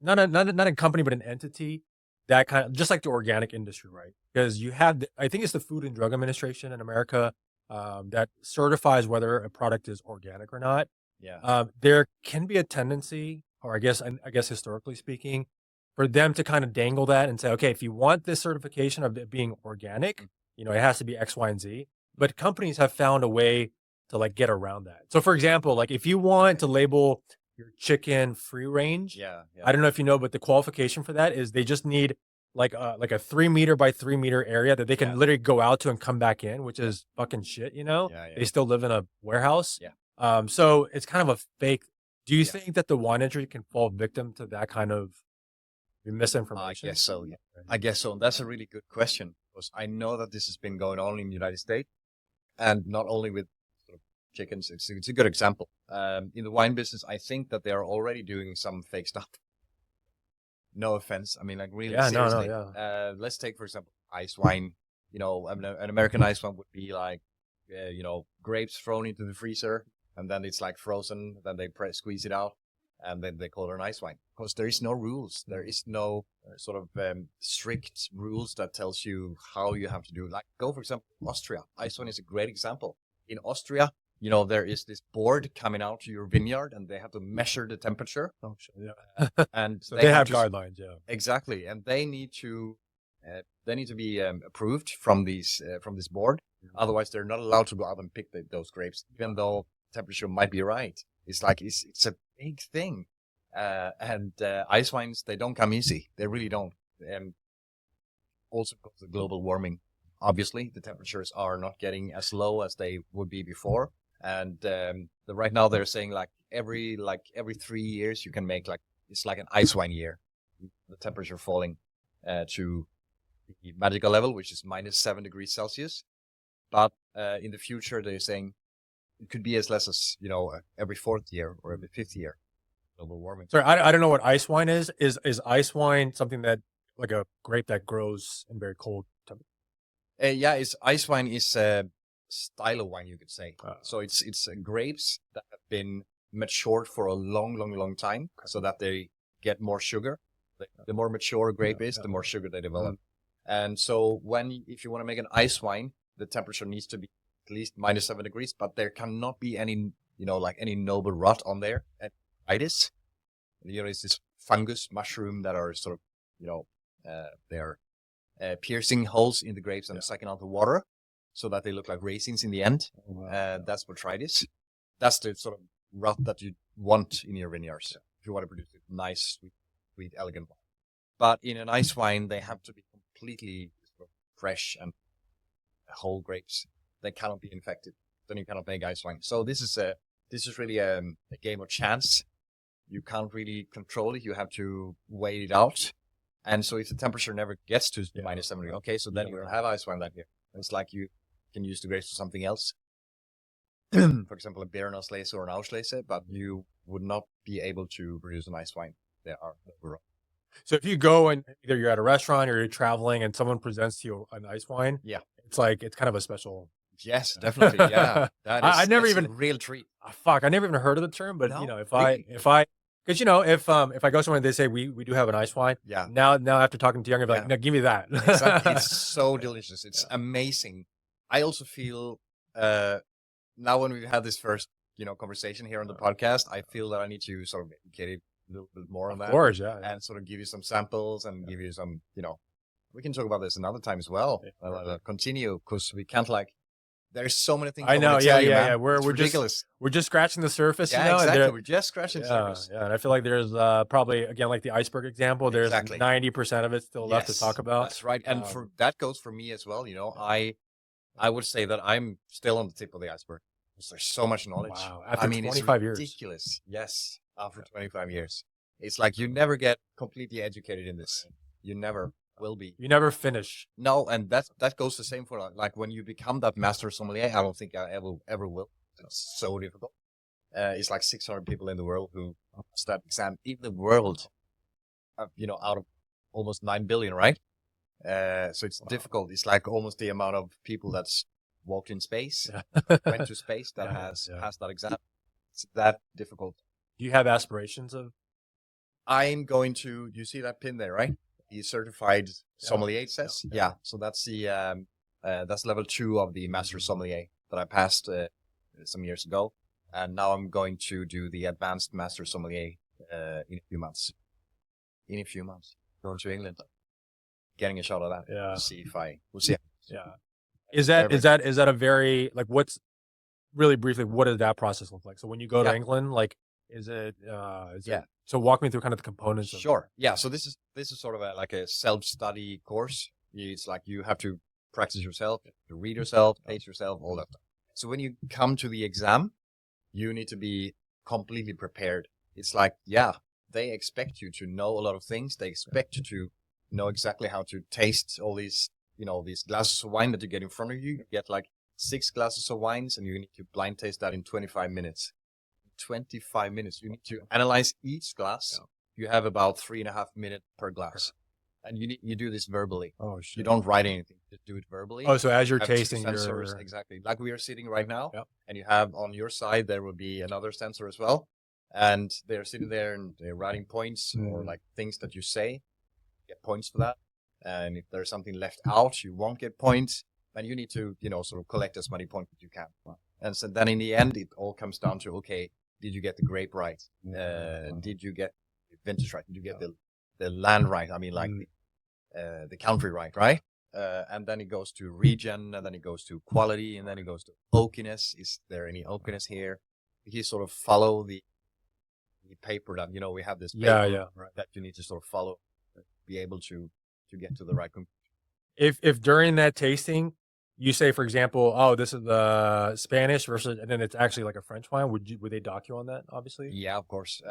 not a company but an entity that kind of just like the organic industry, right? Because you have, I think it's the Food and Drug Administration in America that certifies whether a product is organic or not. Yeah. There can be a tendency, or I guess historically speaking, for them to kind of dangle that and say, okay, if you want this certification of it being organic, it has to be X, Y, and Z. But companies have found a way to like get around that. So, for example, like if you want to label your chicken free range, Yeah. I don't know if you know, but the qualification for that is they just need like a 3 meter by 3 meter area that they can Yeah. literally go out to and come back in, which is fucking shit. Yeah. They still live in a warehouse. Yeah. So it's kind of a fake. Do you Yeah. think that the wine industry can fall victim to that kind of misinformation? I guess so. Yeah. I guess so. And that's a really good question because I know that this has been going on in the United States, and not only with sort of chickens. It's a good example. In the wine business, I think that they are already doing some fake stuff. No offense. I mean, like really Yeah, no, seriously. yeah. Let's take, for example, ice wine. An American ice wine would be like, grapes thrown into the freezer, and then it's like frozen. Then they squeeze it out, and then they call it an ice wine. Because there is no rules. There is no sort of strict rules that tells you how you have to do it. Like, go, for example, Austria. Ice wine is a great example. In Austria, there is this board coming out to your vineyard, and they have to measure the temperature. Oh, shit, yeah. And So they have to guidelines, yeah. exactly, and they need to be approved from this board. Otherwise, they're not allowed to go out and pick those grapes, even though temperature might be right. It's like it's a big thing. And ice wines, they don't come easy. They really don't. And also because of global warming, obviously, the temperatures are not getting as low as they would be before. And right now they're saying every 3 years you can make it's like an ice wine year. The temperature falling to the magical level, which is -7 degrees Celsius. But in the future, they're saying it could be as less as every 4th year or every 5th year. Global warming. Sorry, I don't know what ice wine is. Is ice wine something that like a grape that grows in very cold temperatures? Yeah, ice wine is a style of wine, you could say. So it's grapes that have been matured for a long, long, long time, so that they get more sugar. The more mature a grape is, the more sugar they develop. And so if you want to make an ice wine, the temperature needs to be at least -7 degrees, but there cannot be any, any noble rot on there. And itis, it's this fungus mushroom that are sort of, they're piercing holes in the grapes and sucking out the water so that they look like raisins in the end. That's botrytis. That's the sort of rot that you want in your vineyards if you want to produce a nice, sweet, elegant wine. But in an ice wine, they have to be completely fresh and whole grapes. They cannot be infected. Then you cannot make ice wine. So this is really a game of chance. You can't really control it. You have to wait it out. And so if the temperature never gets to -7, okay, so then you don't have ice wine that year. It's like you can use the grapes for something else. For example, a Beerenauslese or an Auslese, but you would not be able to produce an ice wine. They are wrong. So if you go and either you're at a restaurant or you're traveling and someone presents to you an ice wine, it's kind of a special. Yes, definitely. Yeah, I never even a real treat. I never even heard of the term, but No, if really? because if I go somewhere and they say we do have an ice wine, Yeah. Now after talking to you, I'm gonna be like, no, give me that. Exactly. It's so delicious. It's amazing. I also feel now when we've had this first conversation here on the podcast, I feel that I need to sort of educate it a little bit more on that. Of course, yeah. And sort of give you some samples and give you some, we can talk about this another time as well. Continue, because we can't there's so many things. I know, yeah. We're ridiculous. We're just scratching the surface. Yeah, exactly. We're just scratching the surface. Yeah, and I feel like there's probably, again, like the iceberg example, there's 90% of it still left to talk about. That's right. And that goes for me as well. I would say that I'm still on the tip of the iceberg. There's so much knowledge. Wow. After 25 years. It's ridiculous. Yes. After 25 years. It's like you never get completely educated in this. You never will be. You never finish. No, and that goes the same for when you become that master sommelier. I don't think I ever will. It's so difficult. It's like 600 people in the world who pass that exam in the world. Out of almost 9 billion, right? So it's difficult. It's like almost the amount of people that's walked in space, went to space that has passed that exam. It's that difficult. Do you have aspirations of? I'm going to. You see that pin there, right? The certified sommelier, it says. Yeah. So that's that's level 2 of the master sommelier that I passed some years ago, and now I'm going to do the advanced master sommelier in a few months. Going to England, getting a shot of that. Yeah. To see if we'll see. Yeah. Is that a very what's really briefly, what does that process look like? So when you go to England, is it so walk me through kind of the components of Sure. Yeah. So this is sort of a self-study course. It's like you have to practice yourself, to read yourself, taste yourself, all that stuff. So when you come to the exam, you need to be completely prepared. It's like, they expect you to know a lot of things. They expect you to know exactly how to taste all these, these glasses of wine that you get in front of you. You get 6 glasses of wines and you need to blind taste that in 25 minutes. 25 minutes. You need to analyze each glass. You have about 3.5 minutes per glass. And you do this verbally. Oh, shit. You don't write anything. Just do it verbally. Oh, so as you're Have tasting 2 sensors, exactly. Like we are sitting right now. And you have on your side, there will be another sensor as well. And they're sitting there and they're writing points or things that you say. Get points for that. And if there's something left out, you won't get points. And you need to, sort of collect as many points as you can. And so then in the end, it all comes down to, okay, did you get the grape right? Did you get the vintage right? Did you get the land right? I mean, like the country right? And then it goes to region, and then it goes to quality, and then it goes to oakiness. Is there any oakiness here? You sort of follow the paper that, we have this paper right. that you need to sort of follow, be able to get to the right conclusion. If during that tasting you say, for example, oh, this is the Spanish versus, and then it's actually like a French wine, would they dock you on that? Obviously, Yeah, of course.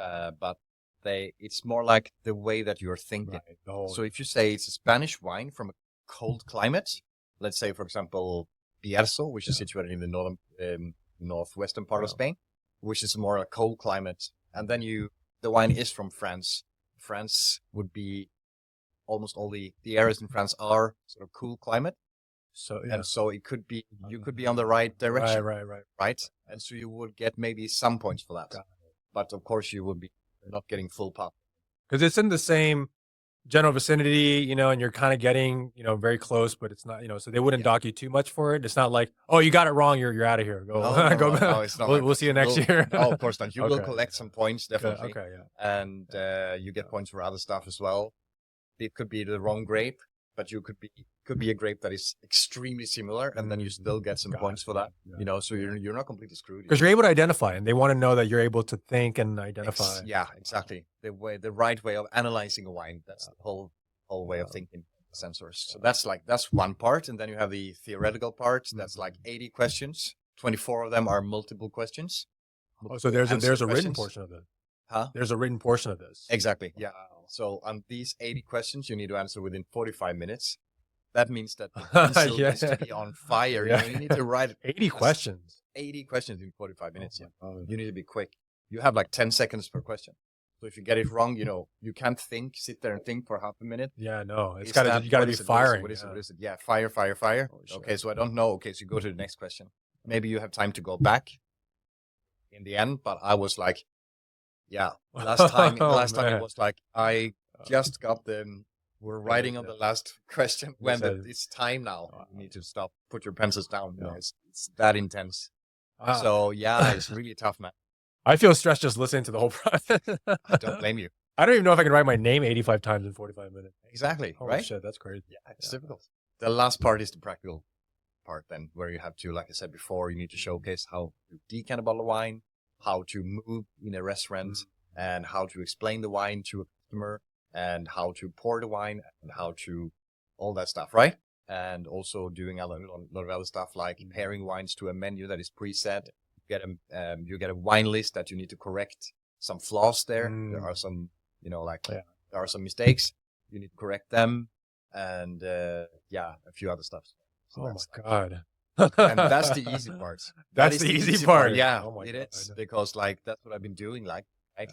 But it's more like the way that you're thinking. right. So if you say it's a Spanish wine from a cold climate, let's say, for example, Bierzo, which is situated in the northwestern part of Spain, which is more a cold climate, and then the wine is from France. France would be almost all the areas in France are sort of cool climate. So and so it could be you could be on the right direction, right, and so you would get maybe some points for that, but of course you would be not getting full pop because it's in the same general vicinity, and you're kind of getting, very close, but it's not, so they wouldn't dock you too much for it. It's not like, oh, you got it wrong, you're out of here. Go, go back. No, it's not. We'll see you next year. No, of course not. You will collect some points, definitely. Okay, and you get points for other stuff as well. It could be the wrong grape, but you could be a grape that is extremely similar, and then you still get some points for that. So you're not completely screwed because you're able to identify, and they want to know that you're able to think and identify. Yeah, exactly. The right way of analyzing a wine. That's the whole way of thinking. Sensors. So that's one part, and then you have the theoretical part. That's like 80 questions. 24 of them are multiple questions. So there's a written portion of it. Huh? There's a written portion of this. Exactly. Yeah. So on these 80 questions, you need to answer within 45 minutes. That means that the pencil needs to be on fire. You need to write 80 questions. 80 questions in 45 minutes. You need to be quick. You have like 10 seconds per question. So if you get it wrong, you can't sit there and think for half a minute. Yeah, no. You got to be firing. What is it? Yeah, fire. Okay, so I don't know. Okay, so you go to the next question. Maybe you have time to go back in the end, but I was like, last time it was like, I just got we're writing on the last question when it's time now. You need to stop, put your pencils down. It's that intense. So it's really tough, man. I feel stressed just listening to the whole process. I don't blame you. I don't even know if I can write my name 85 times in 45 minutes. Exactly. Holy right? Shit, that's crazy. Yeah, it's difficult. The last part is the practical part then, where you have to, like I said before, you need to showcase how to decant a bottle of wine, how to move in a restaurant, and how to explain the wine to a customer, and how to pour the wine, and how to all that stuff, right? And also doing a lot of other stuff like pairing wines to a menu that is preset. You get a wine list that you need to correct some flaws there. There are some, there are some mistakes. You need to correct them, and a few other stuff. So oh my God. And that's the easy part. That's the easy part. Yeah, it is, because that's what I've been doing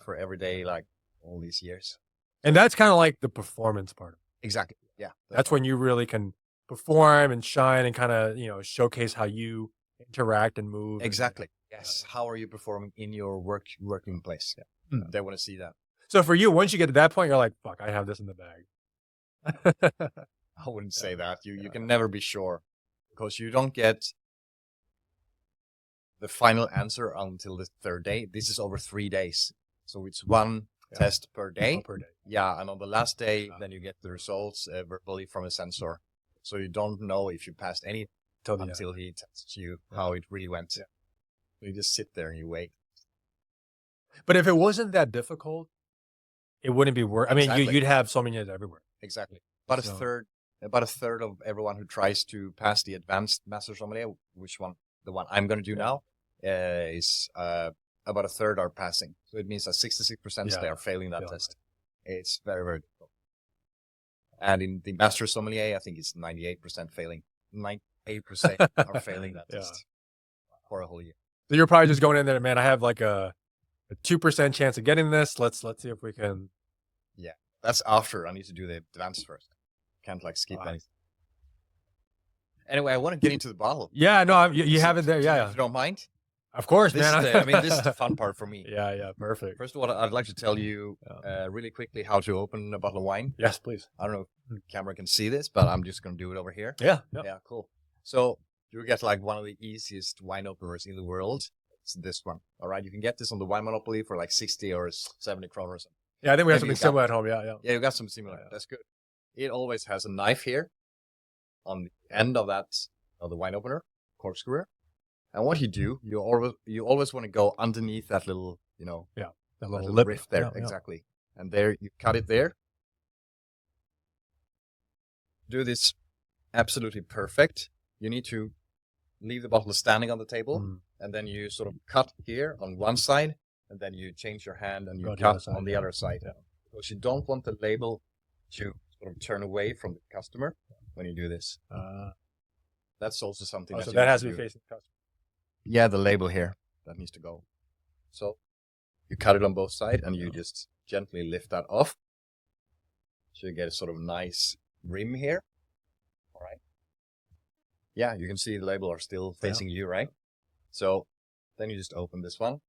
for every day, all these years. And that's kind of like the performance part. Exactly. Yeah. That's when you really can perform and shine and kind of, showcase how you interact and move. Exactly. Yes. How are you performing in your working place? Yeah. They want to see that. So for you, once you get to that point, you're like, fuck, I have this in the bag. I wouldn't say that. You can never be sure, because you don't get the final answer until the third day. This is over 3 days. So it's one test per day. Yeah. And on the last day, then you get the results verbally from a censor. So you don't know if you passed any until he tests you how it really went. Yeah. You just sit there and you wait. But if it wasn't that difficult, it wouldn't be worth. I mean, you'd have sommeliers everywhere. Exactly. About a third of everyone who tries to pass the advanced master sommelier, the one I'm going to do now, is about a third are passing. So it means that 66% they are failing that test. It's very, very difficult. And in the master sommelier, I think it's 98% failing. 98% are failing that test for a whole year. So you're probably just going in there, man, I have like a 2% chance of getting this. Let's see if we can. Yeah. That's after I need to do the advanced first. Can't skip anything. Anyway, I want to get into the bottle. Yeah, no, you have it there. Yeah. If you don't mind. Of course, this is the fun part for me. Yeah, perfect. First of all, I'd like to tell you really quickly how to open a bottle of wine. Yes, please. I don't know if the camera can see this, but I'm just going to do it over here. Yeah, cool. So you get like one of the easiest wine openers in the world. It's this one. All right. You can get this on the Wine Monopoly for like 60 or 70 kroners. Yeah, I think we have Maybe something you got similar at home. Yeah, yeah. Yeah, you got some similar. Yeah. That's good. It always has a knife here on the end of the wine opener, corkscrew. And what you do, you always want to go underneath that little, That that little little lip rift there. Yeah, yeah. Exactly. And there, you cut it there. Do this absolutely perfect. You need to leave the bottle standing on the table, and then you sort of cut here on one side, and then you change your hand and you Go the cut other side, on the yeah. other side. Yeah. Because you don't want the label to sort of turn away from the customer when you do this. That's also something So you that need has to to be do. facing the customer. Yeah, the label here, that needs to go. So you cut it on both sides, and you just gently lift that off. So you get a sort of nice rim here. All right. Yeah, you can see the label are still facing you, right? So then you just open this one.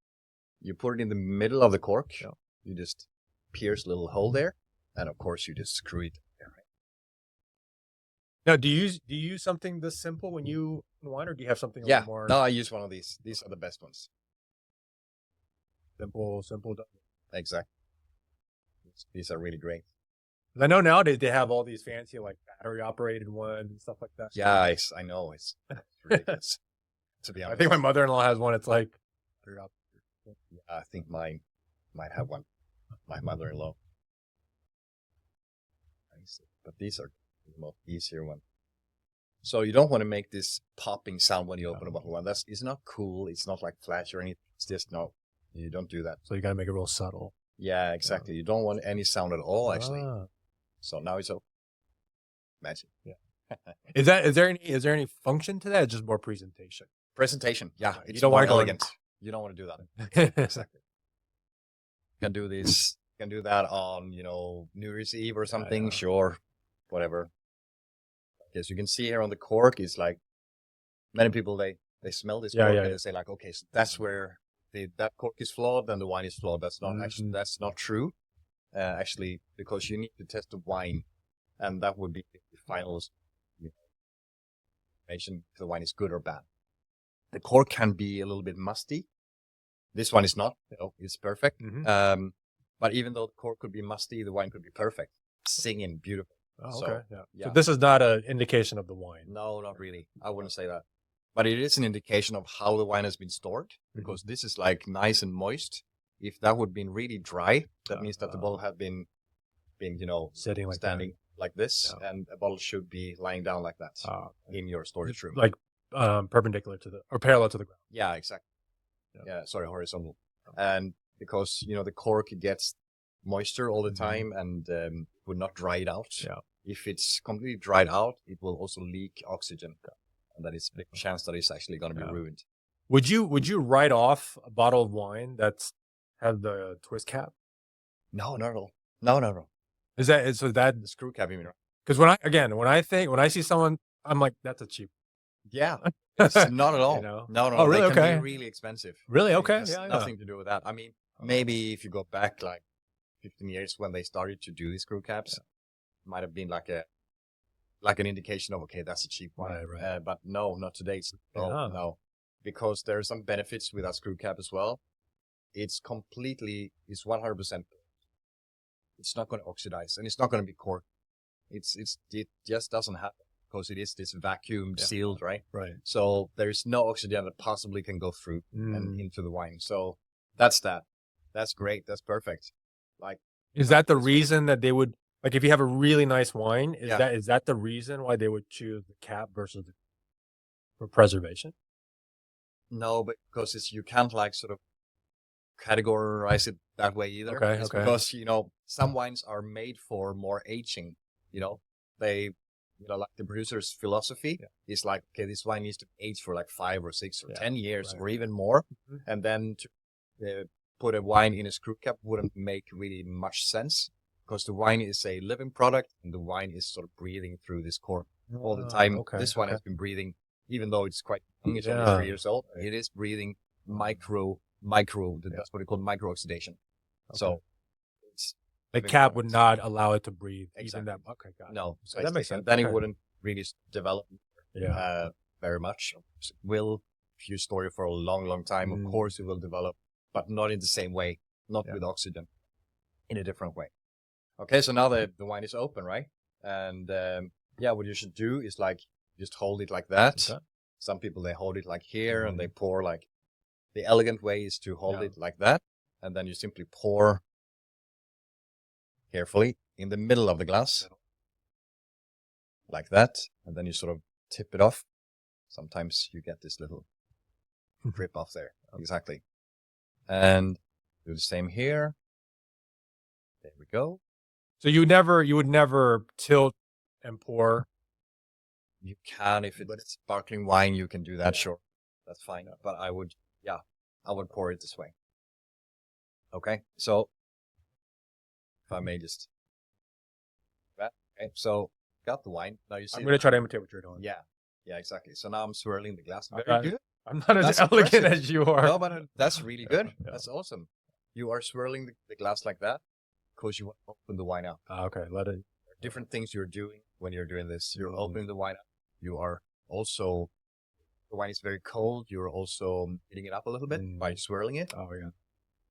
You put it in the middle of the cork. Yeah. You just pierce a little hole there. And of course, you just screw it there, right? Now, do you use something this simple when you wine, or do you have something a Yeah, little more no, I use one of these. These are the best ones. simple? Exactly. These are really great. 'Cause I know nowadays they have all these fancy like battery operated ones and stuff like that. Yeah, I know. It's ridiculous, to be I honest. think my mother-in-law has one. It's like battery operated. Yeah, I think mine might have one. My mother-in-law. But these are the most easier one. So you don't want to make this popping sound when you open a bottle of wine. It's not cool. It's not like flash or anything. It's just no. You don't do that. So you got to make it real subtle. Yeah, exactly. You don't want any sound at all, actually. Ah. So now it's open. Magic. Yeah. Is there any function to that? It's just more presentation. Presentation. Yeah, Right. it's You don't more want to go in- elegant. You don't want to do that. Exactly. You can do this. You can do that on, New Year's Eve or something. Yeah. Sure. Whatever. Yes, you can see here on the cork, it's like many people, they smell this cork and they say like, okay, so that's where that cork is flawed and the wine is flawed. That's not actually, that's not true. Actually, because you need to test the wine, and that would be the final information if the wine is good or bad. The cork can be a little bit musty. This one is not. It's perfect. Mm-hmm. But even though the cork could be musty, the wine could be perfect, singing beautiful. Oh, So, okay. yeah. So this is not an indication of the wine. No, not really. I wouldn't say that. But it is an indication of how the wine has been stored, because this is like nice and moist. If that would have been really dry, that means that the bottle had been Sitting like standing like this, Yeah. and a bottle should be lying down like that in your storage room. like perpendicular to or parallel to the ground. Yeah, exactly. Yeah. Sorry, horizontal. And because, the cork gets moisture all the time and would not dry it out. Yeah. If it's completely dried out, it will also leak oxygen. And that is a big chance that it's actually going to be ruined. Would you write off a bottle of wine that's had the twist cap? No, not at all. No. Is that The screw cap, you mean? because when I see someone, I'm like, that's a cheap. Yeah. It's not at all. No. No. Oh, really? They can Okay. be really expensive. Really? It Okay. has Yeah. nothing to do with that. I mean, maybe if you go back like 15 years when they started to do these screw caps, might have been like an indication of, okay, that's a cheap one. Right. But no, not today. No. Because there are some benefits with that screw cap as well. It's 100%. It's not going to oxidize, and it's not going to be cork. It just doesn't happen because it is this vacuum sealed, right? Right. So there's no oxygen that possibly can go through and into the wine. So that's that. That's great. That's perfect. Like, is that the reason that they would like if you have a really nice wine? Is that the reason why they would choose the cap versus for preservation? No, but because you can't like sort of categorize it that way either. Okay. It's because, some wines are made for more aging. They, like the producer's philosophy is like, okay, this wine needs to age for like 5 or 6 or 10 years or even more. And then to put a wine in a screw cap wouldn't make really much sense because the wine is a living product and the wine is sort of breathing through this cork all the time. This one has been breathing, even though it's quite young, it's only 3 years old, it is breathing micro, that's what we call micro oxidation. So it's the cap would not allow it to breathe. Exactly. Even that. Okay, got it. No, So that makes sense. Then it Okay. wouldn't really develop very very much. It will, if you store it for a long, long time, of course it will develop, but not in the same way, not with oxygen, in a different way. Okay, so now the wine is open, right? And what you should do is like just hold it like that. Okay. Some people, they hold it like here and they pour like, the elegant way is to hold it like that. And then you simply pour carefully in the middle of the glass like that. And then you sort of tip it off. Sometimes you get this little drip off there. Exactly. And do the same here. There we go. So you would never tilt and pour. You can, if it's sparkling wine, you can do that. Sure. That's fine. But I would pour it this way. Okay. So if I may just, okay. So got the wine. Now you see. I'm going to try to imitate what you're doing. Yeah. Yeah, exactly. So now I'm swirling the glass. Very good. I'm not as elegant as you are. No, but that's really good. Yeah. That's awesome. You are swirling the glass like that because you want to open the wine up. Okay, let it. Different things you're doing when you're doing this. You're opening the wine up. You are also, the wine is very cold. You're also heating it up a little bit by swirling it. Oh, yeah.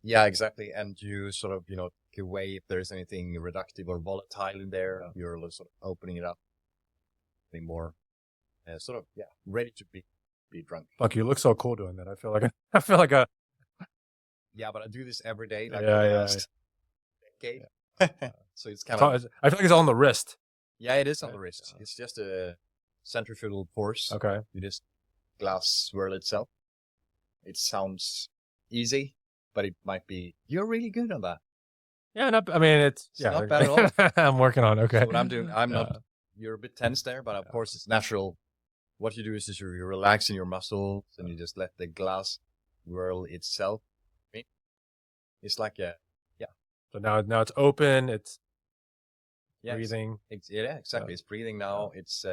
Yeah, exactly. And you sort of, take away if there's anything reductive or volatile in there. Yeah. You're sort of opening it up. Being more, ready to be drunk. Fuck, you look so cool doing that. I feel like a. Yeah, but I do this every day. Like decade. Yeah. So it's kind of. I feel like it's on the wrist. Yeah, it is on the wrist. Yeah. It's just a centrifugal force. Okay. You just glass swirl itself. It sounds easy, but it might be. You're really good on that. Yeah, it's not bad at all. I'm working on it. Okay. So what I'm doing, I'm not. You're a bit tense there, but of course it's natural. What you do is you're relaxing your muscles and you just let the glass whirl itself. It's like So now it's open. It's breathing. Exactly. It's breathing now. It's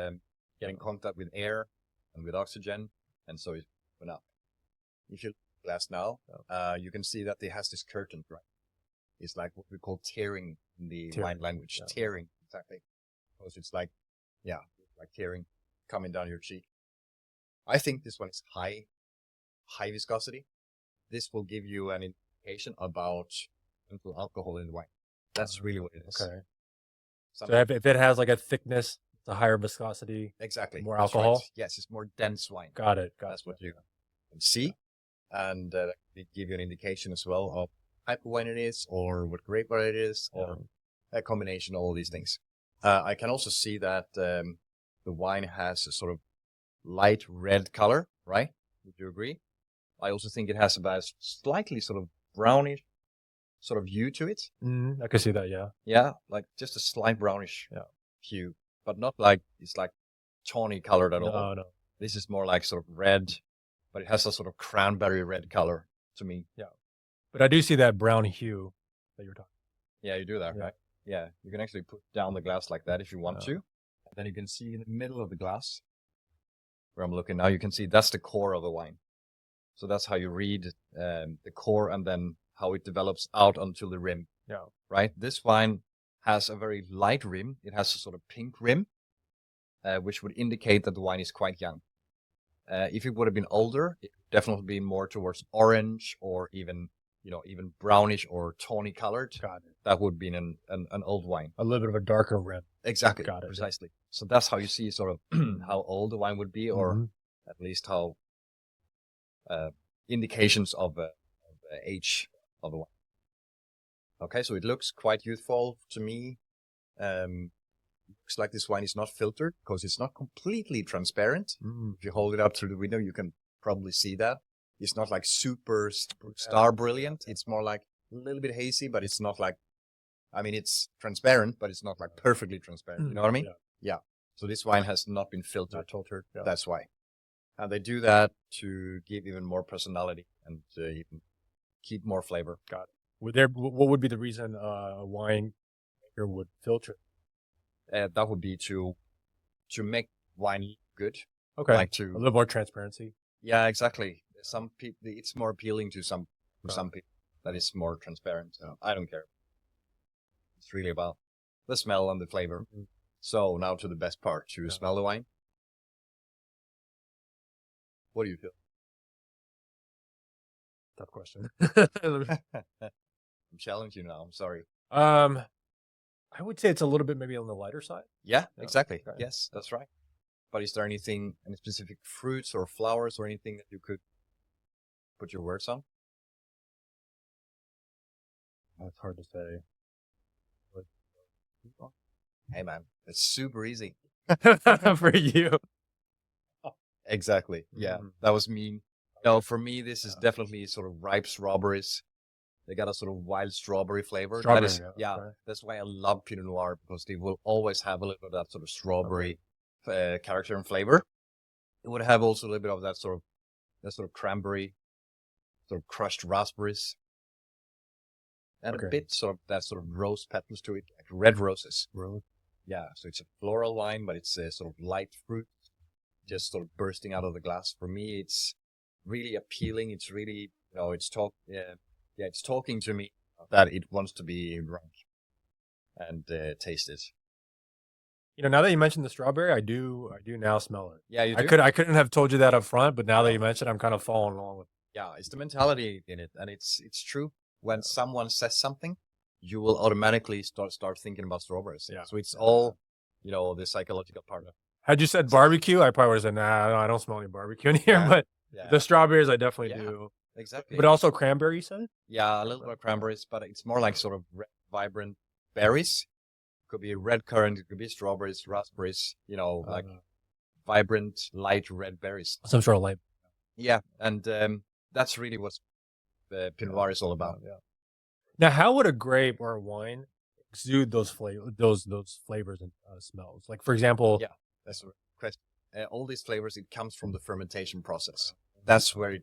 getting contact with air and with oxygen, and so it's open up. If you look at the glass now, you can see that it has this curtain, right? It's like what we call tearing in the wine language. Yeah. Tearing, exactly. Because it's like tearing coming down your cheek. I think this one is high viscosity. This will give you an indication about alcohol in the wine. That's really what it is. Okay. So if it has like a thickness, it's a higher viscosity. Exactly. More alcohol. Right. Yes, it's more dense wine. Got it. That's what you can see. And it give you an indication as well of type of wine it is, or what grape variety it is, or a combination of all these things. I can also see that the wine has a sort of light red color, right? Would you agree? I also think it has about a slightly sort of brownish sort of hue to it. I can see that, yeah. Yeah, like just a slight brownish hue, but not like it's like tawny colored at all. No. This is more like sort of red, but it has a sort of cranberry red color to me. Yeah. But I do see that brown hue that you're talking about. Yeah, you do that, right? Yeah, you can actually put down the glass like that if you want to. And then you can see in the middle of the glass, where I'm looking now, you can see that's the core of the wine. So that's how you read the core and then how it develops out onto the rim. Yeah. Right? This wine has a very light rim. It has a sort of pink rim, which would indicate that the wine is quite young. If it would have been older, it would definitely be more towards orange or even brownish or tawny colored. Got it. That would be an old wine. A little bit of a darker rim. Exactly. Got it. Precisely. So that's how you see sort of how old the wine would be, or at least how indications of age of the wine. Okay, so it looks quite youthful to me. Looks like this wine is not filtered because it's not completely transparent. If you hold it up through the window, you can probably see that. It's not like super star brilliant. It's more like a little bit hazy, but it's not like, it's transparent, but it's not like perfectly transparent. You know what I mean? Yeah. So this wine has not been filtered. Not filtered. Yeah. That's why. And they do that to give even more personality and even keep more flavor. Got it. What would be the reason a wine maker would filter? That would be to make wine good. Okay. Like a little more transparency. Yeah, exactly. Some people, it's more appealing to some people that is more transparent. So I don't care. It's really about the smell and the flavor. So now to the best part, to smell the wine. What do you feel? Tough question. I'm challenging you now. I'm sorry. I would say it's a little bit maybe on the lighter side. Yeah, Yeah, exactly. okay. Yes, that's right. But is there anything, any specific fruits or flowers or anything that you could put your words on? That's hard to say. Hey, man, it's super easy. For you. Exactly. Yeah, Mhm. that was me. No, for me, this is definitely sort of ripe strawberries. They got a sort of wild strawberry flavor. That Strawberry. is, yeah, Okay. that's why I love Pinot Noir, because they will always have a little bit of that sort of strawberry character and flavor. It would have also a little bit of that sort of cranberry, sort of crushed raspberries, and a Okay. bit sort of that sort of rose petals to it, like red roses. Really? Yeah, so it's a floral wine, but it's a sort of light fruit, just sort of bursting out of the glass. For me, it's really appealing. It's really, it's talking to me that it wants to be drunk and tasted. Now that you mentioned the strawberry, I do now smell it. Yeah, you I do. couldn't have told you that up front, but now that No. you mentioned, I'm kind of following along with. Yeah, it's the mentality in it, and it's true. When someone says something, you will automatically start thinking about strawberries. Yeah. So it's all, the psychological part of it. Had you said barbecue, I probably would have said, nah, no, I don't smell any barbecue in here. Yeah. But Yeah, the strawberries, I definitely Yeah. do. exactly. But also cranberry, you said? Yeah, a little bit of cranberries, but it's more like sort of red, vibrant berries. Could be red currant, it could be strawberries, raspberries, like vibrant, light red berries. Some sort of light. Yeah, and that's really what the Pinot Noir is all about. Yeah. Now, how would a grape or a wine exude those those flavors and smells? Like, for example, Yeah, that's a question. All these flavors, it comes from the fermentation process. That's where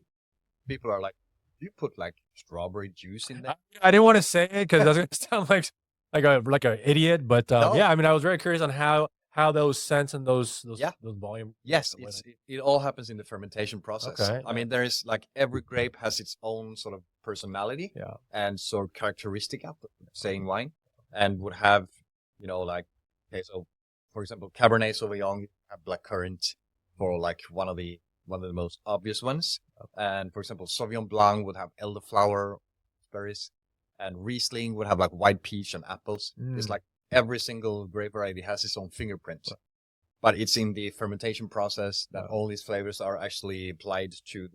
people are like, you put like strawberry juice in there? I didn't want to say it because that's going to sound like an idiot. But No. yeah, I mean, I was very curious on how those scents and those Yeah. volume. Yes, it all happens in the fermentation process. Okay. I mean, there is like every grape has its own sort of personality Yeah. and sort of characteristic of saying wine, and would have, okay, so for example, Cabernet Sauvignon have blackcurrant for like one of the most obvious ones, and for example, Sauvignon Blanc would have elderflower berries, and Riesling would have like white peach and apples. It's like every single grape variety has its own fingerprint. But it's in the fermentation process that all these flavors are actually applied to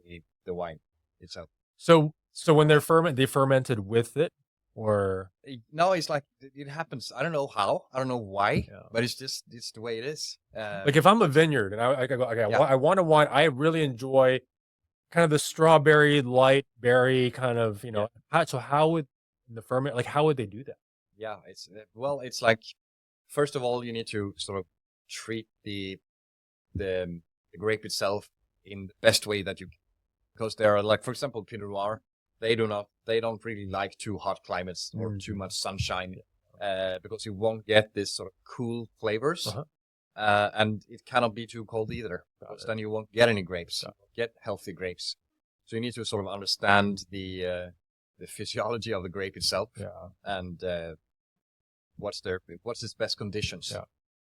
the wine itself. So when they fermented with it, or No, it's like it happens. I don't know how, I don't know why, but it's the way it is. like if I'm a vineyard and I go, okay, Yeah. I want a wine, I really enjoy kind of the strawberry, light berry kind of, So how would the ferment, like, how would they do that? Yeah, it's like, first of all, you need to sort of treat the grape itself in the best way that you can. Because there are, like, for example, Pinot Noir, they don't really like too hot climates or too much sunshine, because you won't get this sort of cool flavors. And it cannot be too cold either, because then you won't get any grapes. You won't get healthy grapes. So you need to sort of understand the physiology of the grape itself, and what's its best conditions. Yeah.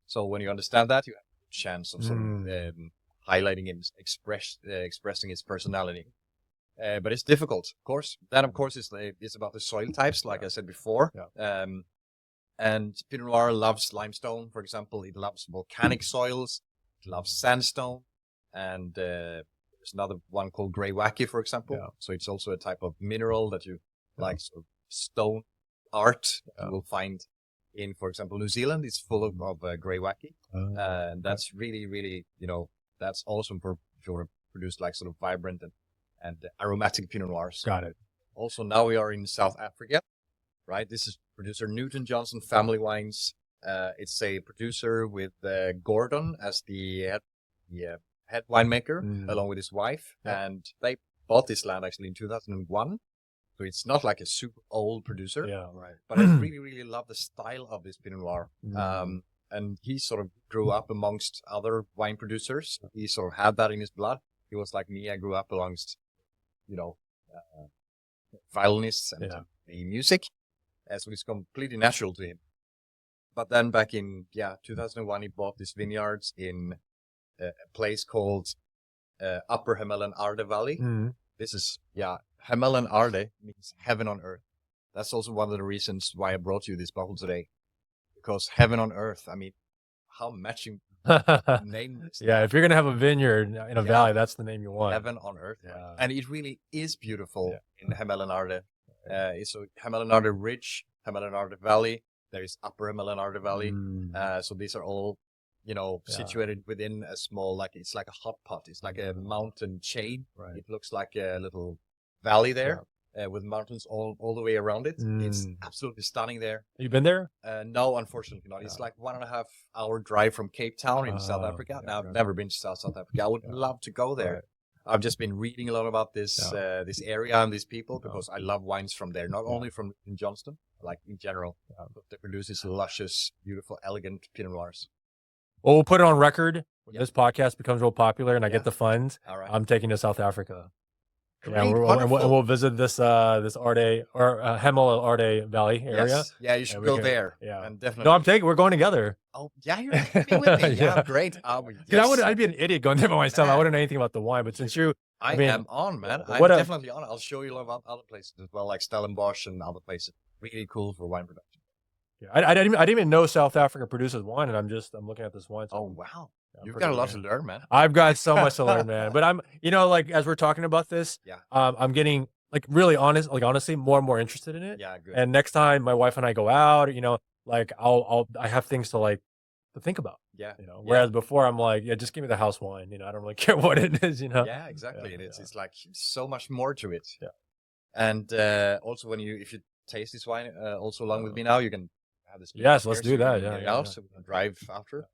So when you understand that, you have a chance of sort of highlighting it, expressing its personality. But it's difficult, of course. That, of course, is about the soil types, like I said before. And Pinot Noir loves limestone, for example. It loves volcanic soils. It loves sandstone. And there's another one called grey wacky, for example. So it's also a type of mineral that you like, sort of stone art you will find in, for example, New Zealand. It's full of grey wacky. And that's really, really, that's awesome if you want to produce like sort of vibrant and aromatic Pinot Noirs. Got it. Also, now we are in South Africa, right? This is producer Newton Johnson Family Wines. It's a producer with Gordon as the head winemaker, along with his wife. And they bought this land actually in 2001. So it's not like a super old producer. Yeah, right. But I really, really love the style of this Pinot Noir. And he sort of grew up amongst other wine producers. He sort of had that in his blood. He was like me. I grew up amongst, violinists and the music. So it's completely natural to him. But then back in 2001, he bought these vineyards in a place called Upper Himalayan Arde Valley. Mhm. This is, Himalayan Arde means heaven on earth. That's also one of the reasons why I brought you this bottle today. Because heaven on earth, I mean, how matching name is Yeah, that? if you're gonna have a vineyard in a valley, that's the name you want. Heaven on earth. Yeah. And it really is beautiful in the Himalayan Arde. So Himalayan Arde Ridge, Himalayan Arde Valley, there is Upper Himalayan Arde Valley. Mm. So these are all, situated within a small, it's like a hot pot. It's like a mountain chain. Right. It looks like a little valley there with mountains all the way around it. It's absolutely stunning there. You been there? No, unfortunately not. It's like 1.5 hour drive from Cape Town in South Africa. Now, I've never been to South Africa. I would love to go there. Right. I've just been reading a lot about this this area and these people because I love wines from there, not only from in Johnston, like in general, but they produce these luscious, beautiful, elegant Pinot Noirs. Well, we'll put it on record when this podcast becomes real popular and I get the funds. All right. I'm taking to South Africa. Great, Yeah, and we'll visit this Arde or Hemel Arde Valley area. Yes. Yeah, you should go there. Yeah, and definitely. No, we're going together. Oh, yeah, you're happy with me. Yeah, great. Because I'd be an idiot going there by myself. I wouldn't know anything about the wine, but since I am on, man. I'm definitely on. I'll show you a lot of other places as well, like Stellenbosch and other places. Really cool for wine production. Yeah, I didn't even know South Africa produces wine, and I'm looking at this wine. Oh wow, you've got a lot to learn, man. I've got so much to learn, man. But I'm, as we're talking about this, I'm getting really honestly, more and more interested in it. Yeah, good. And next time my wife and I go out, I have things to think about. Yeah. Whereas before I'm like, just give me the house wine. I don't really care what it is. Yeah, exactly. It's like so much more to it. Yeah. And also if you taste this wine also along with me now, you can have this. Yes, let's do that. Yeah. So we can drive after.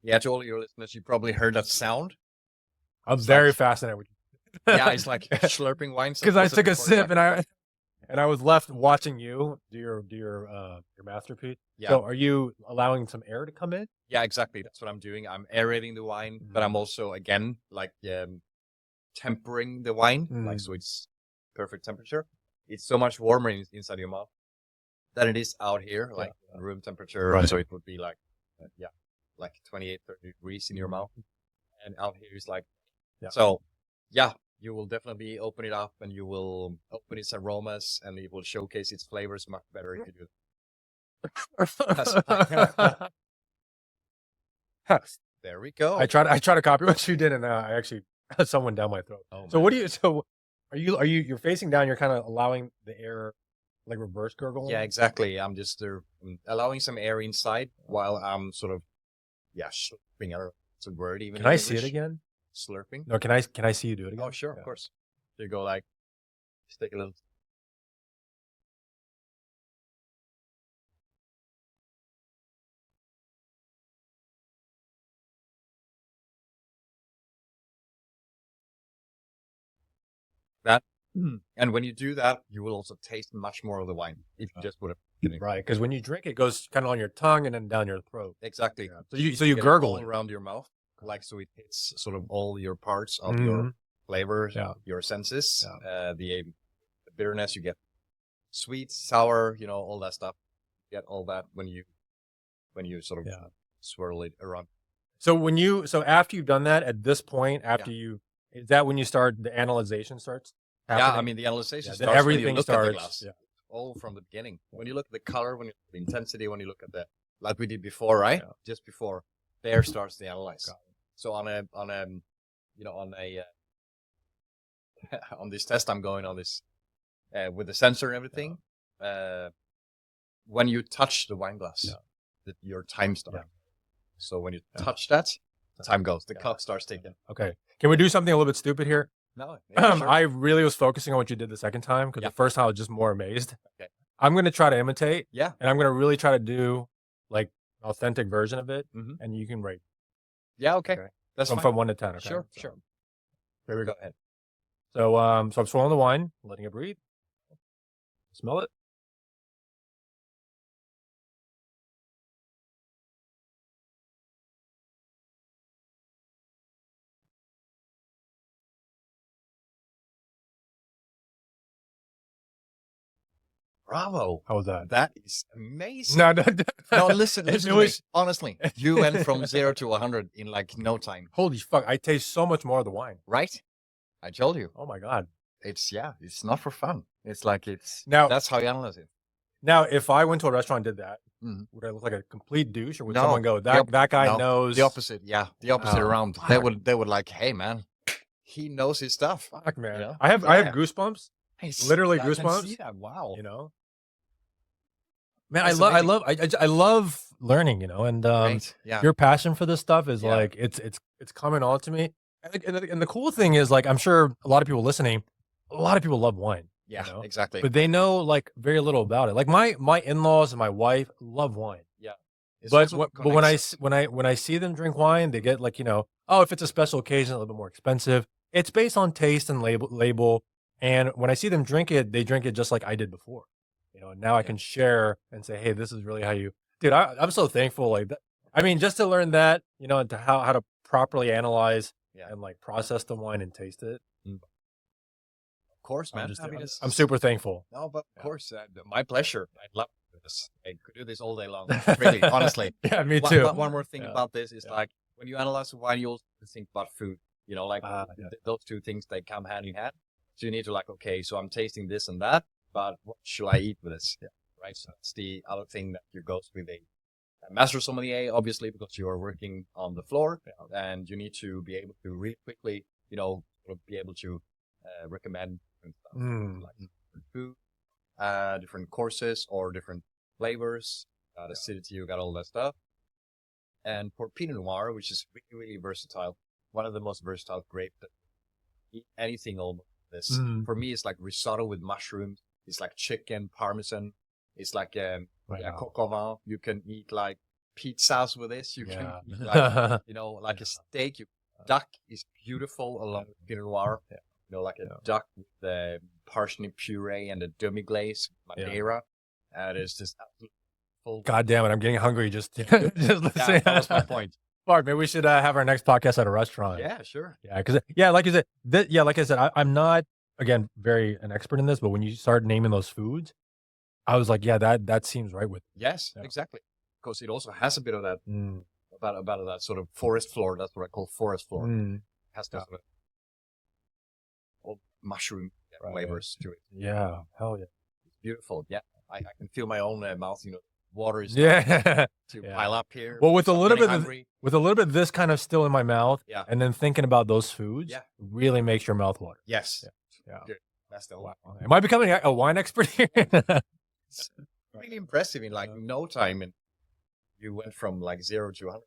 Yeah, to all your listeners, you probably heard that sound. I'm very fascinated with you. Yeah, it's like slurping wine. Because I took a sip and I was left watching you do your masterpiece. Yeah. So are you allowing some air to come in? Yeah, exactly. That's what I'm doing. I'm aerating the wine, but I'm also again tempering the wine, so it's perfect temperature. It's so much warmer inside your mouth than it is out here, room temperature. Right. So it would be like 28, 30 degrees in your mouth, and out here is you will definitely open it up and you will open its aromas and it will showcase its flavors much better if you do. There we go. I try to copy what you did, and I actually had someone down my throat. Oh, so man. You're facing down? You're kind of allowing the air reverse gurgle. Yeah, exactly. I'm just allowing some air inside while I'm sort of slurping. It's a word even. Can I see it again? Slurping. No, can I see you do it again? Oh, sure, of course. You go just take a little. That, and when you do that, you will also taste much more of the wine if you just put it. Right, because when you drink, it goes kind of on your tongue and then down your throat. Exactly. Yeah. So you gurgle it around your mouth, so it hits sort of all your parts of your flavors, your senses. The bitterness, you get sweet, sour, all that stuff. You get all that when you sort of swirl it around. So after you've done that, at this point, is that when you start the analyzation starts happening? Yeah, I mean the analyzation starts. Everything when you look starts. At the glass. Yeah. All from the beginning. When you look at the color, when you look at the intensity, when you look at like we did before, right? Yeah. Just before, there starts the analyze. So on this test I'm going on this with the sensor and everything. When you touch the wine glass, your time starts. So when you touch that, time goes. The clock starts ticking. Okay. Can we do something a little bit stupid here? No. Sure. I really was focusing on what you did the second time because the first time I was just more amazed. Okay. I'm going to try to imitate. Yeah. And I'm going to really try to do authentic version of it. Mm-hmm. And you can rate. Yeah. Okay. That's from 1 to 10. Okay? Sure. Here we go. Ahead. So I'm swirling the wine, letting it breathe. Smell it. Bravo. How was that? That is amazing. No, no, No, listen It to me. was- Honestly, you went from 0 to 100 in like no time, Holy fuck! I taste so much more of the wine. right? I told you. Oh my god! It's not for fun. It's like Now, that's how you analyze it. now, if I went to a restaurant and did that, Mhm. would I look like a complete douche, or would No, someone go, the that guy no, knows the opposite. Yeah, the opposite Oh, around. fuck. They would like, hey man, he knows his stuff. Fuck, man. You know? I Yeah. have goosebumps. Nice. Literally I can goosebumps. see that. Wow. You know, man, That's I amazing. love, I love learning. You know, and Great. Yeah. your passion for this stuff is Yeah. like it's coming on to me. And the cool thing is, like, I'm sure a lot of people listening, a lot of people love wine. Yeah. You know? Exactly. But they know like very little about it. Like my in-laws and my wife love wine. It's But also but when I connects. when I see them drink wine, they get like, oh, if it's a special occasion, a little bit more expensive. It's based on taste and label. And when I see them drink it, they drink it just like I did before. And now I can share and say, hey, this is really how you, dude. I'm so thankful. Like that. I mean, just to learn that, and to how to properly analyze and like process the wine and taste it. Of course, man. I'm super thankful. No, but of course, my pleasure. I'd love this. I could do this all day long. Really, honestly. Yeah, me too. But one more thing Yeah. about this is like when you analyze the wine, you also think about food. Like those two things, they come hand in hand. So you need to like, okay, so I'm tasting this and that, but what should I eat with this? Yeah. Right. So that's the other thing that you go with a master sommelier, obviously, because you are working on the floor and you need to be able to really quickly, sort of be able to recommend different stuff, like different food, different courses or different flavors, acidity, you got all that stuff. And for Pinot Noir, which is really, really versatile, one of the most versatile grapes that eat anything almost. This for me, it's like risotto with mushrooms. It's like chicken parmesan. It's like coq au vin. You can eat like pizzas with this. You can eat like, like a steak. Duck is beautiful along with Pinot Noir. Like a duck with the parsnip puree and a demi glaze Madeira. And it's just absolutely full. God damn it! I'm getting hungry just listening. That was my point. Bart, maybe we should have our next podcast at a restaurant. Yeah, sure. Yeah, because like you said, like I said, I'm not again very an expert in this, but when you start naming those foods, I was like, yeah, that seems right with. Yes, exactly. Because it also has a bit of that about that sort of forest floor. That's what I call forest floor. It has that sort of old mushroom flavors to it. Yeah, hell yeah, it's beautiful. Yeah, I can feel my own mouth. Water is to pile up here. Well, with a So I'm little getting bit hungry. with a little bit of this kind of still in my mouth, and then thinking about those foods, really makes your mouth water. Yes. Yeah. Good. That's the one. Am I becoming a wine expert here? It's really impressive in like no time, and you went from like 0 to 100.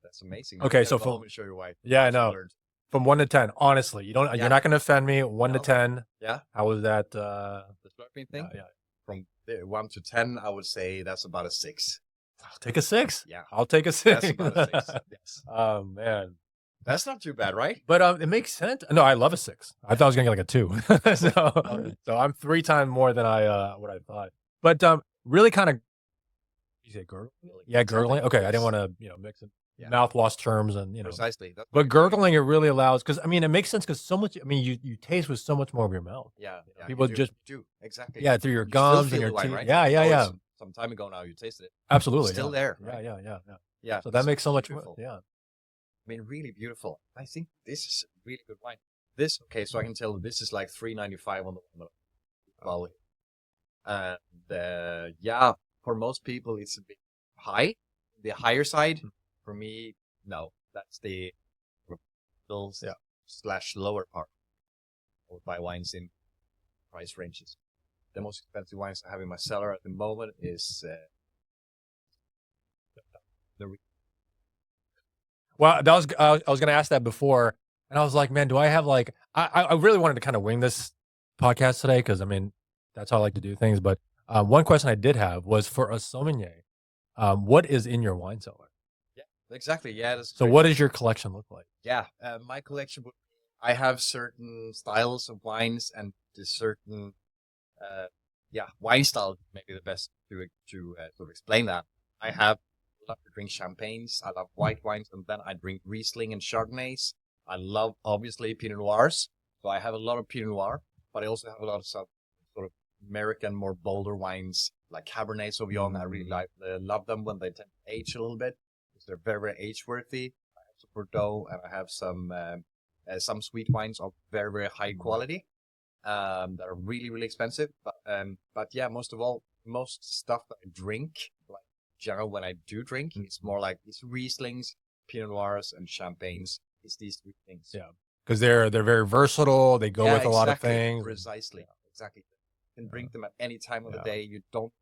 That's amazing. Okay, so go from home and show your wife. Yeah, I know. From 1 to 10, honestly, you're not going to offend me. 1 to 10. Yeah. How was that? The slurping thing. Yeah. From 1 to 10, I would say that's about a 6. I'll take a 6. Yeah. I'll take a 6. That's about a 6. Yes. Oh man, that's not too bad, right? But it makes sense. No, I love a 6. I thought I was gonna get like a 2. so I'm 3 times more than what I thought. But really kind of. You say gurgling? Yeah, gurgling. Okay, I didn't want to mix it. Mouthwash terms and precisely. But gurgling, it really allows, because I mean it makes sense, because so much. I mean you taste with so much more of your mouth. Yeah. People just do exactly. Yeah, through your You gums still and your feel the teeth. wine, right? Yeah. Some time ago now, you tasted it. Absolutely. Still there. Right? Yeah. So that makes so much. Beautiful. Yeah. I mean, really beautiful. I think this is a really good wine. This, okay, so I can tell this is like $3.95 on the quality. And for most people, it's a bit high, the higher side. For me, no, that's the / lower part of my wines in price ranges. The most expensive wines I have in my cellar at the moment is Well, that was I was going to ask that before, and I was like, man, do I have like I really wanted to kind of wing this podcast today, because I mean that's how I like to do things. But one question I did have was, for a sommelier, what is in your wine cellar? Yeah, exactly. Yeah. That's so what does your collection look like? Yeah, my collection I have certain styles of wines and certain wine style, maybe the best to sort of explain that. I love to drink champagnes. I love white wines, and then I drink Riesling and Chardonnays. I love, obviously, Pinot Noirs. So I have a lot of Pinot Noir, but I also have a lot of sort of American, more bolder wines like Cabernet Sauvignon. I really love them when they tend to age a little bit because they're very, very age worthy. I have some Bordeaux, and I have some sweet wines of very, very high quality that are really, really expensive. But yeah, most of all, most stuff that I drink, like general when I do drink, it's more like it's Rieslings, Pinot Noirs, and Champagnes. It's these three things. Yeah, because they're very versatile. They go with a lot of things. Precisely, exactly. You can drink them at any time of the day. You don't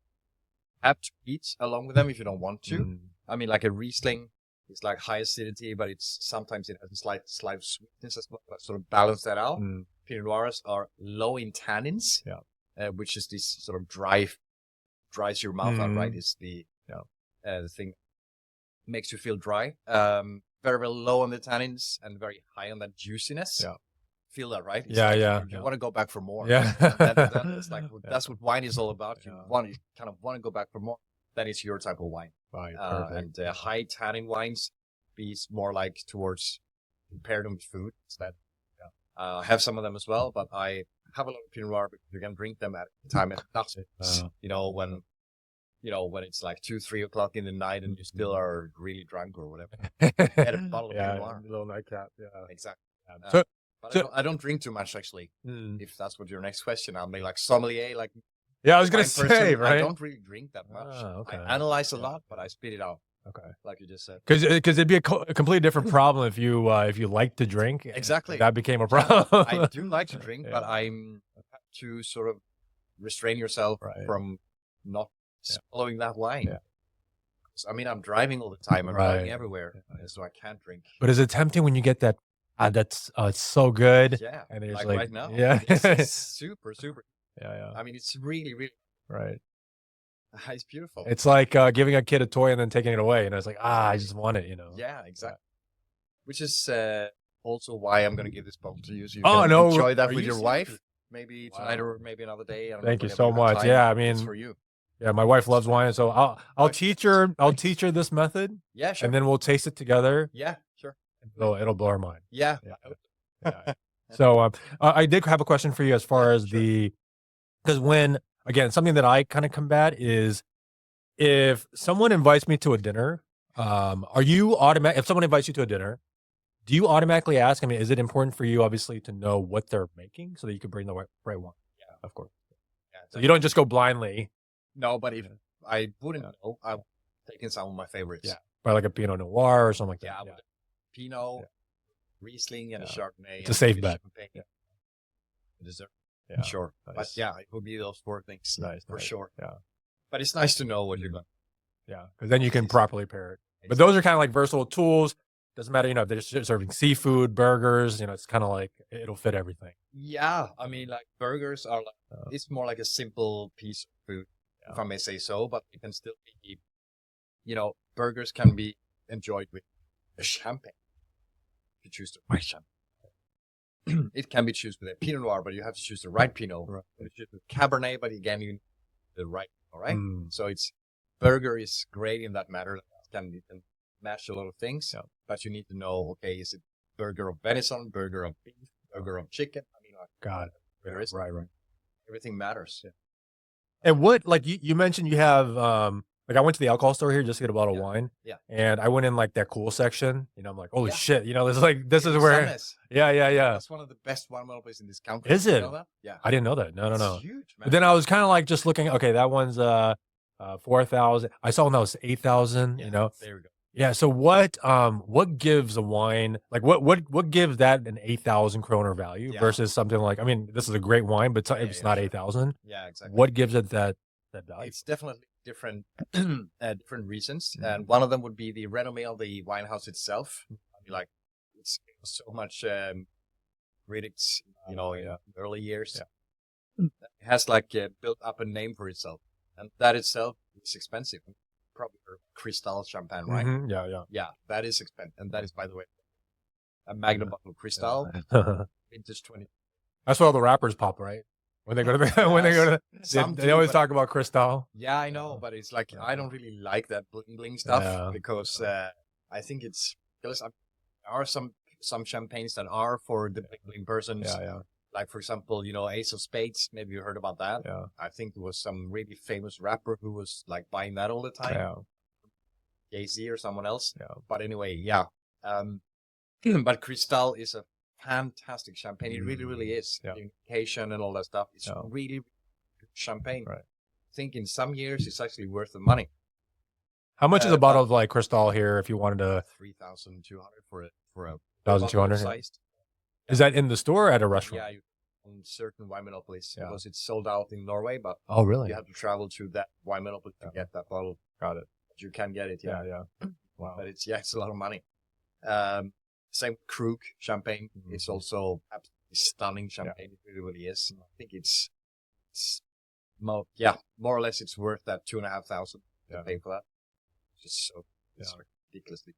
have to eat along with them if you don't want to. I mean, like a Riesling is like high acidity, but sometimes it has a slight sweetness as well. But sort of balance that out. Pinot Noirs are low in tannins, which is this sort of dries your mouth out, right? Is the thing makes you feel dry. Very, very low on the tannins and very high on that juiciness. Yeah. Feel that, right? It's you want to go back for more. Yeah. That's what wine is all about. You kind of want to go back for more. That is your type of wine. Right. And high tannin wines be more like towards pair them with food instead. I have some of them as well, but I have a lot of Pinot Noir because you can drink them at the time at dusk. When it's like 2-3 o'clock in the night and you still are really drunk or whatever. Get a bottle of Pinot Noir. A little nightcap. Yeah. Exactly. But I don't drink too much actually. If that's what your next question, I'll be like sommelier, like. Yeah, I was gonna say, right? I don't really drink that much. Okay. I analyze a lot, but I spit it out. Okay, like you just said. Because it'd be a completely different problem if you like to drink. Exactly, that became a problem. I do like to drink, but I'm to sort of restrain yourself from not swallowing that wine. Yeah. I mean, I'm driving all the time. I'm driving everywhere, so I can't drink. But is it tempting when you get that? That's it's so good. Yeah, and it's like right now. Yeah, it's super. Yeah. I mean, it's really, really right. It's beautiful. It's like giving a kid a toy and then taking it away. And it's like, I just want it, Yeah, exactly. Which is also why I'm going to give this bottle to you. So you can enjoy that with your wife. Maybe tonight or maybe another day. Thank you so much. Yeah, I mean, it's for you. Yeah, my wife loves wine, so I'll teach her. I'll teach her this method. Yeah, sure. And then we'll taste it together. Yeah, sure. It'll blow her mind. Yeah. So I did have a question for you as far as because again, something that I kind of combat is if someone invites me to a dinner, if someone invites you to a dinner, do you automatically ask, I mean, is it important for you obviously to know what they're making so that you can bring the right one? Yeah, of course. Yeah, so you don't just go blindly. No, but if I wouldn't know, I'm taking some of my favorites. Yeah. By like a Pinot Noir or something like that. Yeah. Pinot, Riesling, and a Chardonnay. It's a safe bet. Dessert. Yeah. Sure. Nice. But yeah, it would be those 4 things. Nice. Sure. Yeah. But it's nice to know what you're doing. Yeah. Because then you can properly pair it. Exactly. But those are kind of like versatile tools. Doesn't matter, if they're just serving seafood, burgers, it's kind of like it'll fit everything. Yeah. I mean, like burgers are it's more like a simple piece of food, if I may say so, but it can still be, burgers can be enjoyed with a champagne. If you choose the right champagne. It can be chosen with a Pinot Noir, but you have to choose the right Pinot. Right. You choose with Cabernet, but again, you need the right, all right? So burger is great in that matter. You can mash a lot of things, but you need to know, okay, is it burger of venison, burger of beef, burger of chicken? I mean, God, there is right. Everything matters. Yeah. And what, like you mentioned, you have like I went to the alcohol store here just to get a bottle of wine. Yeah. And I went in like that cool section. I'm like, holy shit! This is where. Yeah. That's one of the best wine monopolies in this country. Is it? You know that? Yeah. I didn't know that. No. It's huge, man. But then I was kind of like just looking. Okay, that one's 4,000. I saw one that was 8,000. There we go. Yeah. So what gives a wine like what gives that an 8,000 kroner value versus something like, I mean, this is a great wine, but it's not 8,000. Yeah, exactly. What gives it that value? It's definitely different reasons, and one of them would be the renommee of the wine house itself. I mean, like it's so much critics, in the early years. Yeah. It has like built up a name for itself, and that itself is expensive. Probably Cristal champagne, right? Mm-hmm. Yeah. Yeah, that is expensive, and that is, by the way, a Magnum bottle of Cristal, vintage 20. That's where all the rappers pop, right? When they go to they always talk about Cristal. Yeah, I know, but it's like I don't really like that bling bling stuff because I think it's because there are some champagnes that are for the bling bling persons. Like, for example, Ace of Spades. Maybe you heard about that. Yeah. I think there was some really famous rapper who was like buying that all the time. Yeah. Jay-Z or someone else. Yeah. But anyway, yeah. But Cristal is a fantastic champagne. It really, really is. Yeah. The unification and all that stuff. It's really good champagne. Right. I think in some years it's actually worth the money. How much is a bottle of like Cristal here if you wanted to? 3,200 for a 1,200 sized. Is that in the store or at a restaurant? Yeah, on certain wine monopolies because it's sold out in Norway, but oh really? You have to travel to that wine monopoly to get that bottle. Got it. But you can get it. Yeah. Wow. But it's a lot of money. Same Krug champagne. It's also absolutely stunning champagne. It really, really is. I think it's more or less it's worth that 2,500 to pay for that. Just so ridiculously.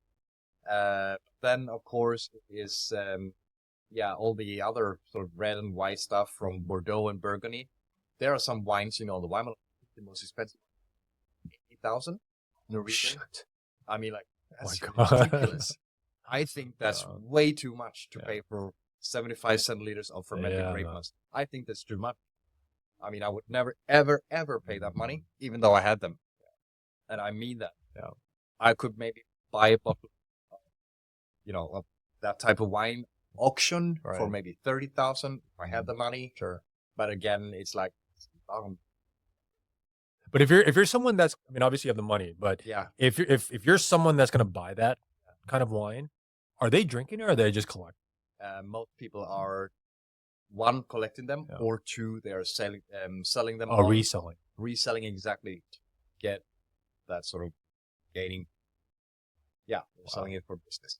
Then of course is all the other sort of red and white stuff from Bordeaux and Burgundy. There are some wines, the wine the most expensive 80,000 Norwegian. Shit. I mean, like that's God. ridiculous. I think that's way too much to pay for 75 centiliters of fermented grape must. I think that's too much. I mean, I would never, ever, ever pay that money, even though I had them. And I mean that. Yeah. I could maybe buy a bottle, of that type of wine auction for maybe 30,000 if I had the money. Sure. But again, it's like, but if you're someone that's, I mean, obviously you have the money, but if you're someone that's going to buy that kind of wine, are they drinking it or are they just collecting? Most people are, one, collecting them, or two, they are selling them. Oh, reselling. Reselling, exactly, to get that sort of gaining. Yeah, they're selling it for business.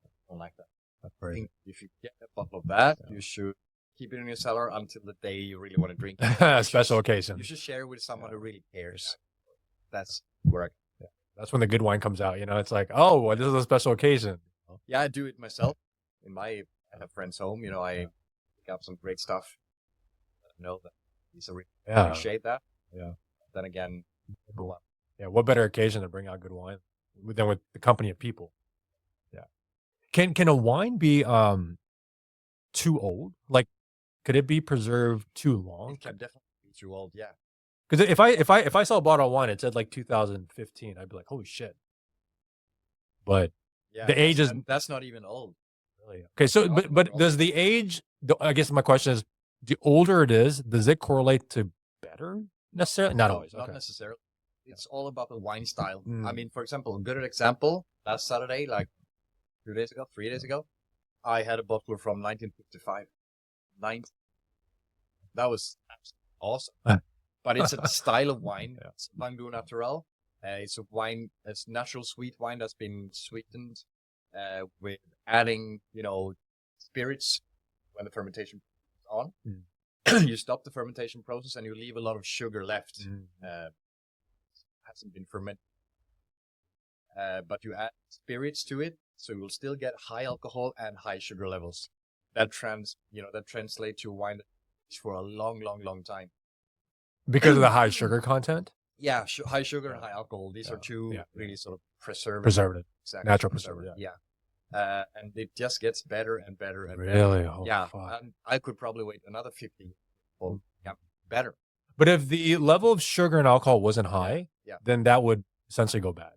I don't like that. That's I crazy. think if you get a bottle of that, you should keep it in your cellar until the day you really want to drink it. Special occasion. You should share it with someone who really cares. That's where that's when the good wine comes out. It's like, oh, well, this is a special occasion. Yeah, I do it myself. I have friends home. I pick up some great stuff. That he's appreciate that. Yeah. Then again, what better occasion to bring out good wine than with the company of people? Yeah. Can a wine be too old? Like, could it be preserved too long? It can definitely be too old. Yeah. Because if I saw a bottle of wine, it said like 2015, I'd be like, holy shit. But the age is that's not even old. Really? Okay, so but does the age? I guess my question is, the older it is, does it correlate to better necessarily? Not always. Not necessarily. It's all about the wine style. I mean, for example, a good example. Last Saturday, like 3 days ago, I had a bottle from 1955. That was awesome. But it's a style of wine. It's Vin Doux Naturel. It's a wine. It's natural sweet wine that's been sweetened with adding, spirits when the fermentation is on. You stop the fermentation process and you leave a lot of sugar left. Hasn't been fermented. But you add spirits to it, so you'll still get high alcohol and high sugar levels. That translates to wine for a long, long, long time. Because of the high sugar content? Yeah, high sugar and high alcohol. These are two really sort of preservative. Exactly. Natural preservative. Yeah. And it just gets better and better and really? better. Oh, yeah. fuck. And I could probably wait another 50 for better. But if the level of sugar and alcohol wasn't high, then that would essentially go bad.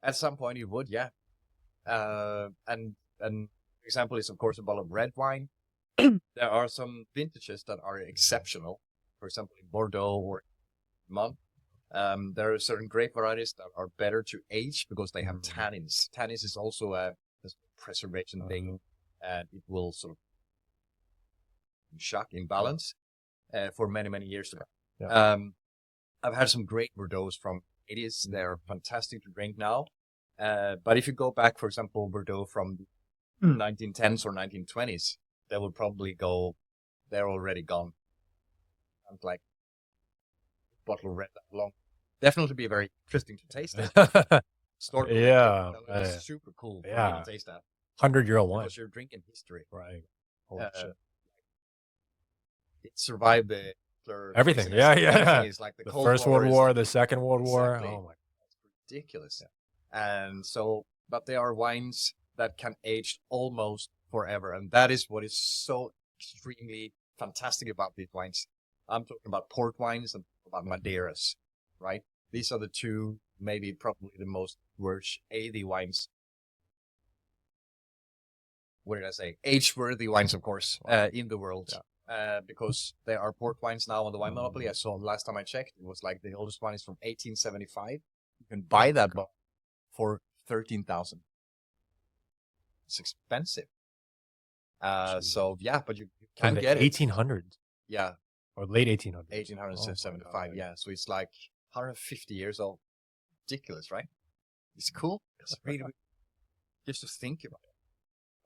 At some point it would, yeah. And example is of course a bottle of red wine. There are some vintages that are exceptional. For example, in Bordeaux or Mont. There are certain grape varieties that are better to age because they have tannins. Tannins is also a preservation thing, and it will sort of shock in balance for many, many years to come. I've had some great Bordeaux's from 80s. They're fantastic to drink now. But if you go back, for example, Bordeaux from the 1910s or 1920s, they will probably they're already gone. And like bottle of red that long. Definitely be very interesting to taste it. It's super cool for you to taste that. 100-year-old wine. Because you're drinking history. Right. Holy shit. It survived everything. It's like the First World War, the Second World War. Exactly. Oh my God. That's ridiculous. And so, but they are wines that can age almost forever. And that is what is so extremely fantastic about these wines. I'm talking about port wines and about Madeiras, right? These are the two, maybe probably the most worth-worthy wines. What did I say? Age-worthy wines, of course, in the world. Yeah. Because there are port wines now on the wine monopoly. I saw last time I checked, it was like the oldest one is from 1875. You can buy that bottle for 13,000. It's expensive. So yeah, but you can get 1800s. Yeah. Or late 1800s. 1875. Yeah. So it's like 150 years old. Ridiculous, right? It's cool. It's really just to think about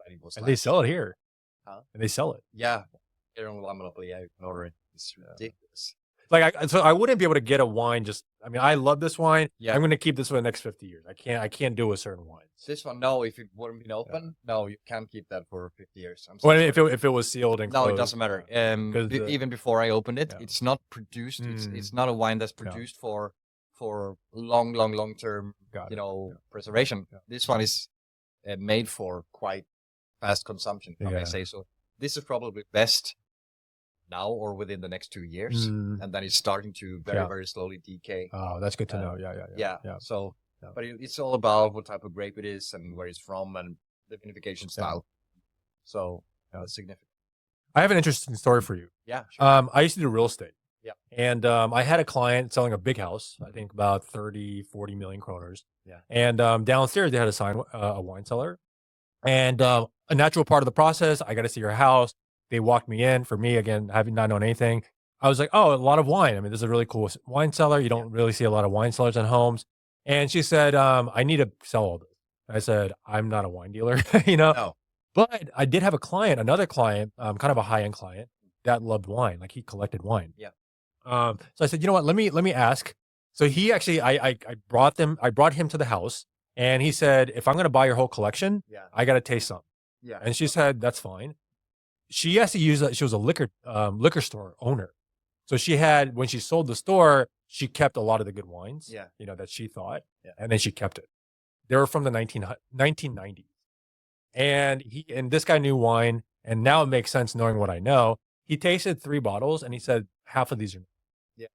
it. It was and like, they sell it here. Huh? And they sell it. Yeah. Here on wine monopoly, yeah, you can order it. It's ridiculous. Like so I wouldn't be able to get a wine I love this wine. Yeah. I'm going to keep this for the next 50 years. I can't do a certain wine. This one, no, if it wouldn't been open, no, you can't keep that for 50 years. Well, if it was sealed and closed. No, it doesn't matter. Even before I opened it, it's not produced. It's not a wine that's produced for long term, preservation. Yeah. This one is made for quite fast consumption, I may say. So this is probably best now or within the next 2 years, and then it's starting to very slowly decay. Oh, that's good to know. Yeah. So, but it's all about what type of grape it is and where it's from and the vinification style. So that's significant. I have an interesting story for you. Yeah. Sure. I used to do real estate. Yeah. And I had a client selling a big house, I think about 30, 40 million kroners. Yeah. And downstairs they had a wine cellar. And a natural part of the process, I got to see your house. They walked me in. For me, again, having not known anything, I was like, oh, a lot of wine. I mean, this is a really cool wine cellar. You don't really see a lot of wine cellars in homes. And she said, I need to sell all this. I said, I'm not a wine dealer, No. But I did have another client, kind of a high-end client that loved wine. Like he collected wine. Yeah. So I said, you know what? Let me ask. So he actually, I brought him to the house, and he said, if I'm going to buy your whole collection, I got to taste some. Yeah. And she said, that's fine. She has to use that. She was a liquor store owner. So she had, when she sold the store, she kept a lot of the good wines, that she thought, and then she kept it. They were from the 1990s. And this guy knew wine, and now it makes sense knowing what I know. He tasted 3 bottles, and he said, half of these are. Yeah.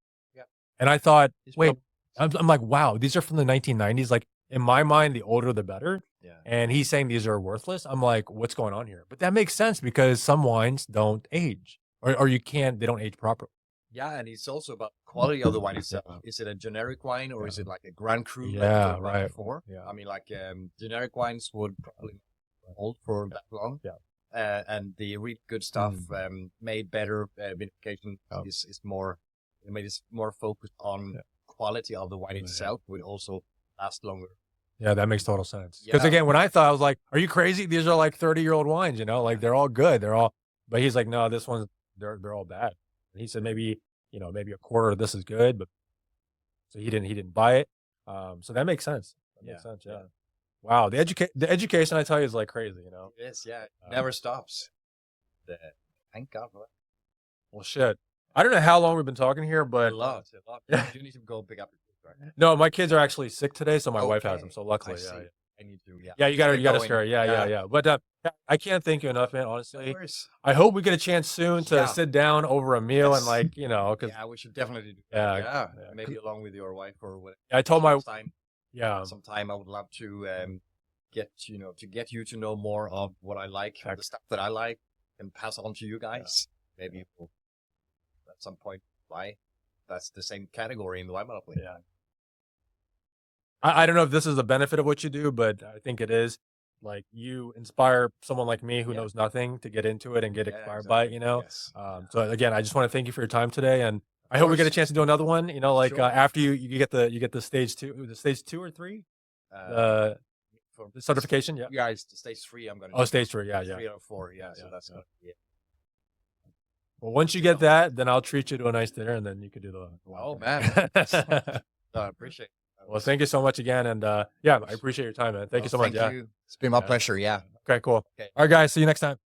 And I thought, wait, I'm like, wow, these are from the 1990s. Like, in my mind, the older the better. Yeah. And he's saying these are worthless. I'm like, what's going on here? But that makes sense because some wines don't age, or they don't age properly. Yeah, and it's also about quality of the wine itself. Is it a generic wine or is it like a Grand Cru? Yeah, right. Yeah. I mean, like generic wines would probably hold for that long. Yeah. And the really good stuff, made better, vinification is more, it's more focused on quality of the wine itself, would also last longer. Yeah, that makes total sense. Because again, when I thought, I was like, are you crazy? These are like 30-year-old wines, like they're all good. But he's like, no, this one's, they're all bad. And he said maybe a quarter of this is good, but so he didn't buy it. So that makes sense. That makes sense. Yeah. Wow. The education, I tell you, is like crazy, It is, yeah. It never stops. Thank God for that. Well, shit. I don't know how long we've been talking here, but a lot. You need to go pick up your kids, right? No, my kids are actually sick today, so my wife has them. So luckily, I need to, Yeah, you gotta spare. Yeah. But I can't thank you enough, man. Honestly, of course. I hope we get a chance soon to sit down over a meal and because we should definitely do that. Maybe along with your wife or whatever. I told my sometime I would love to get you to know more of what I like, the stuff that I like, and pass on to you guys. Maybe we'll, at some point, why that's the same category in the wine monopoly. Yeah. I don't know if this is the benefit of what you do, but I think it is. Like, you inspire someone like me who knows nothing to get into it and get inspired by it, Yes. So again, I just want to thank you for your time today, and I hope we get a chance to do another one. After you get the stage 2, the stage 2 or 3, the certification. Yeah. Yeah, it's stage 3. I'm gonna. Oh, stage 3. Yeah. 3 out of 4. Yeah. So that's gonna be it. Well, once you get that, then I'll treat you to a nice dinner, and then you can do the. Oh man. I appreciate it. Well, thank you so much again. And I appreciate your time, man. Thank you so much. Thank you. It's been my pleasure. Yeah. Okay, cool. Okay. All right, guys. See you next time.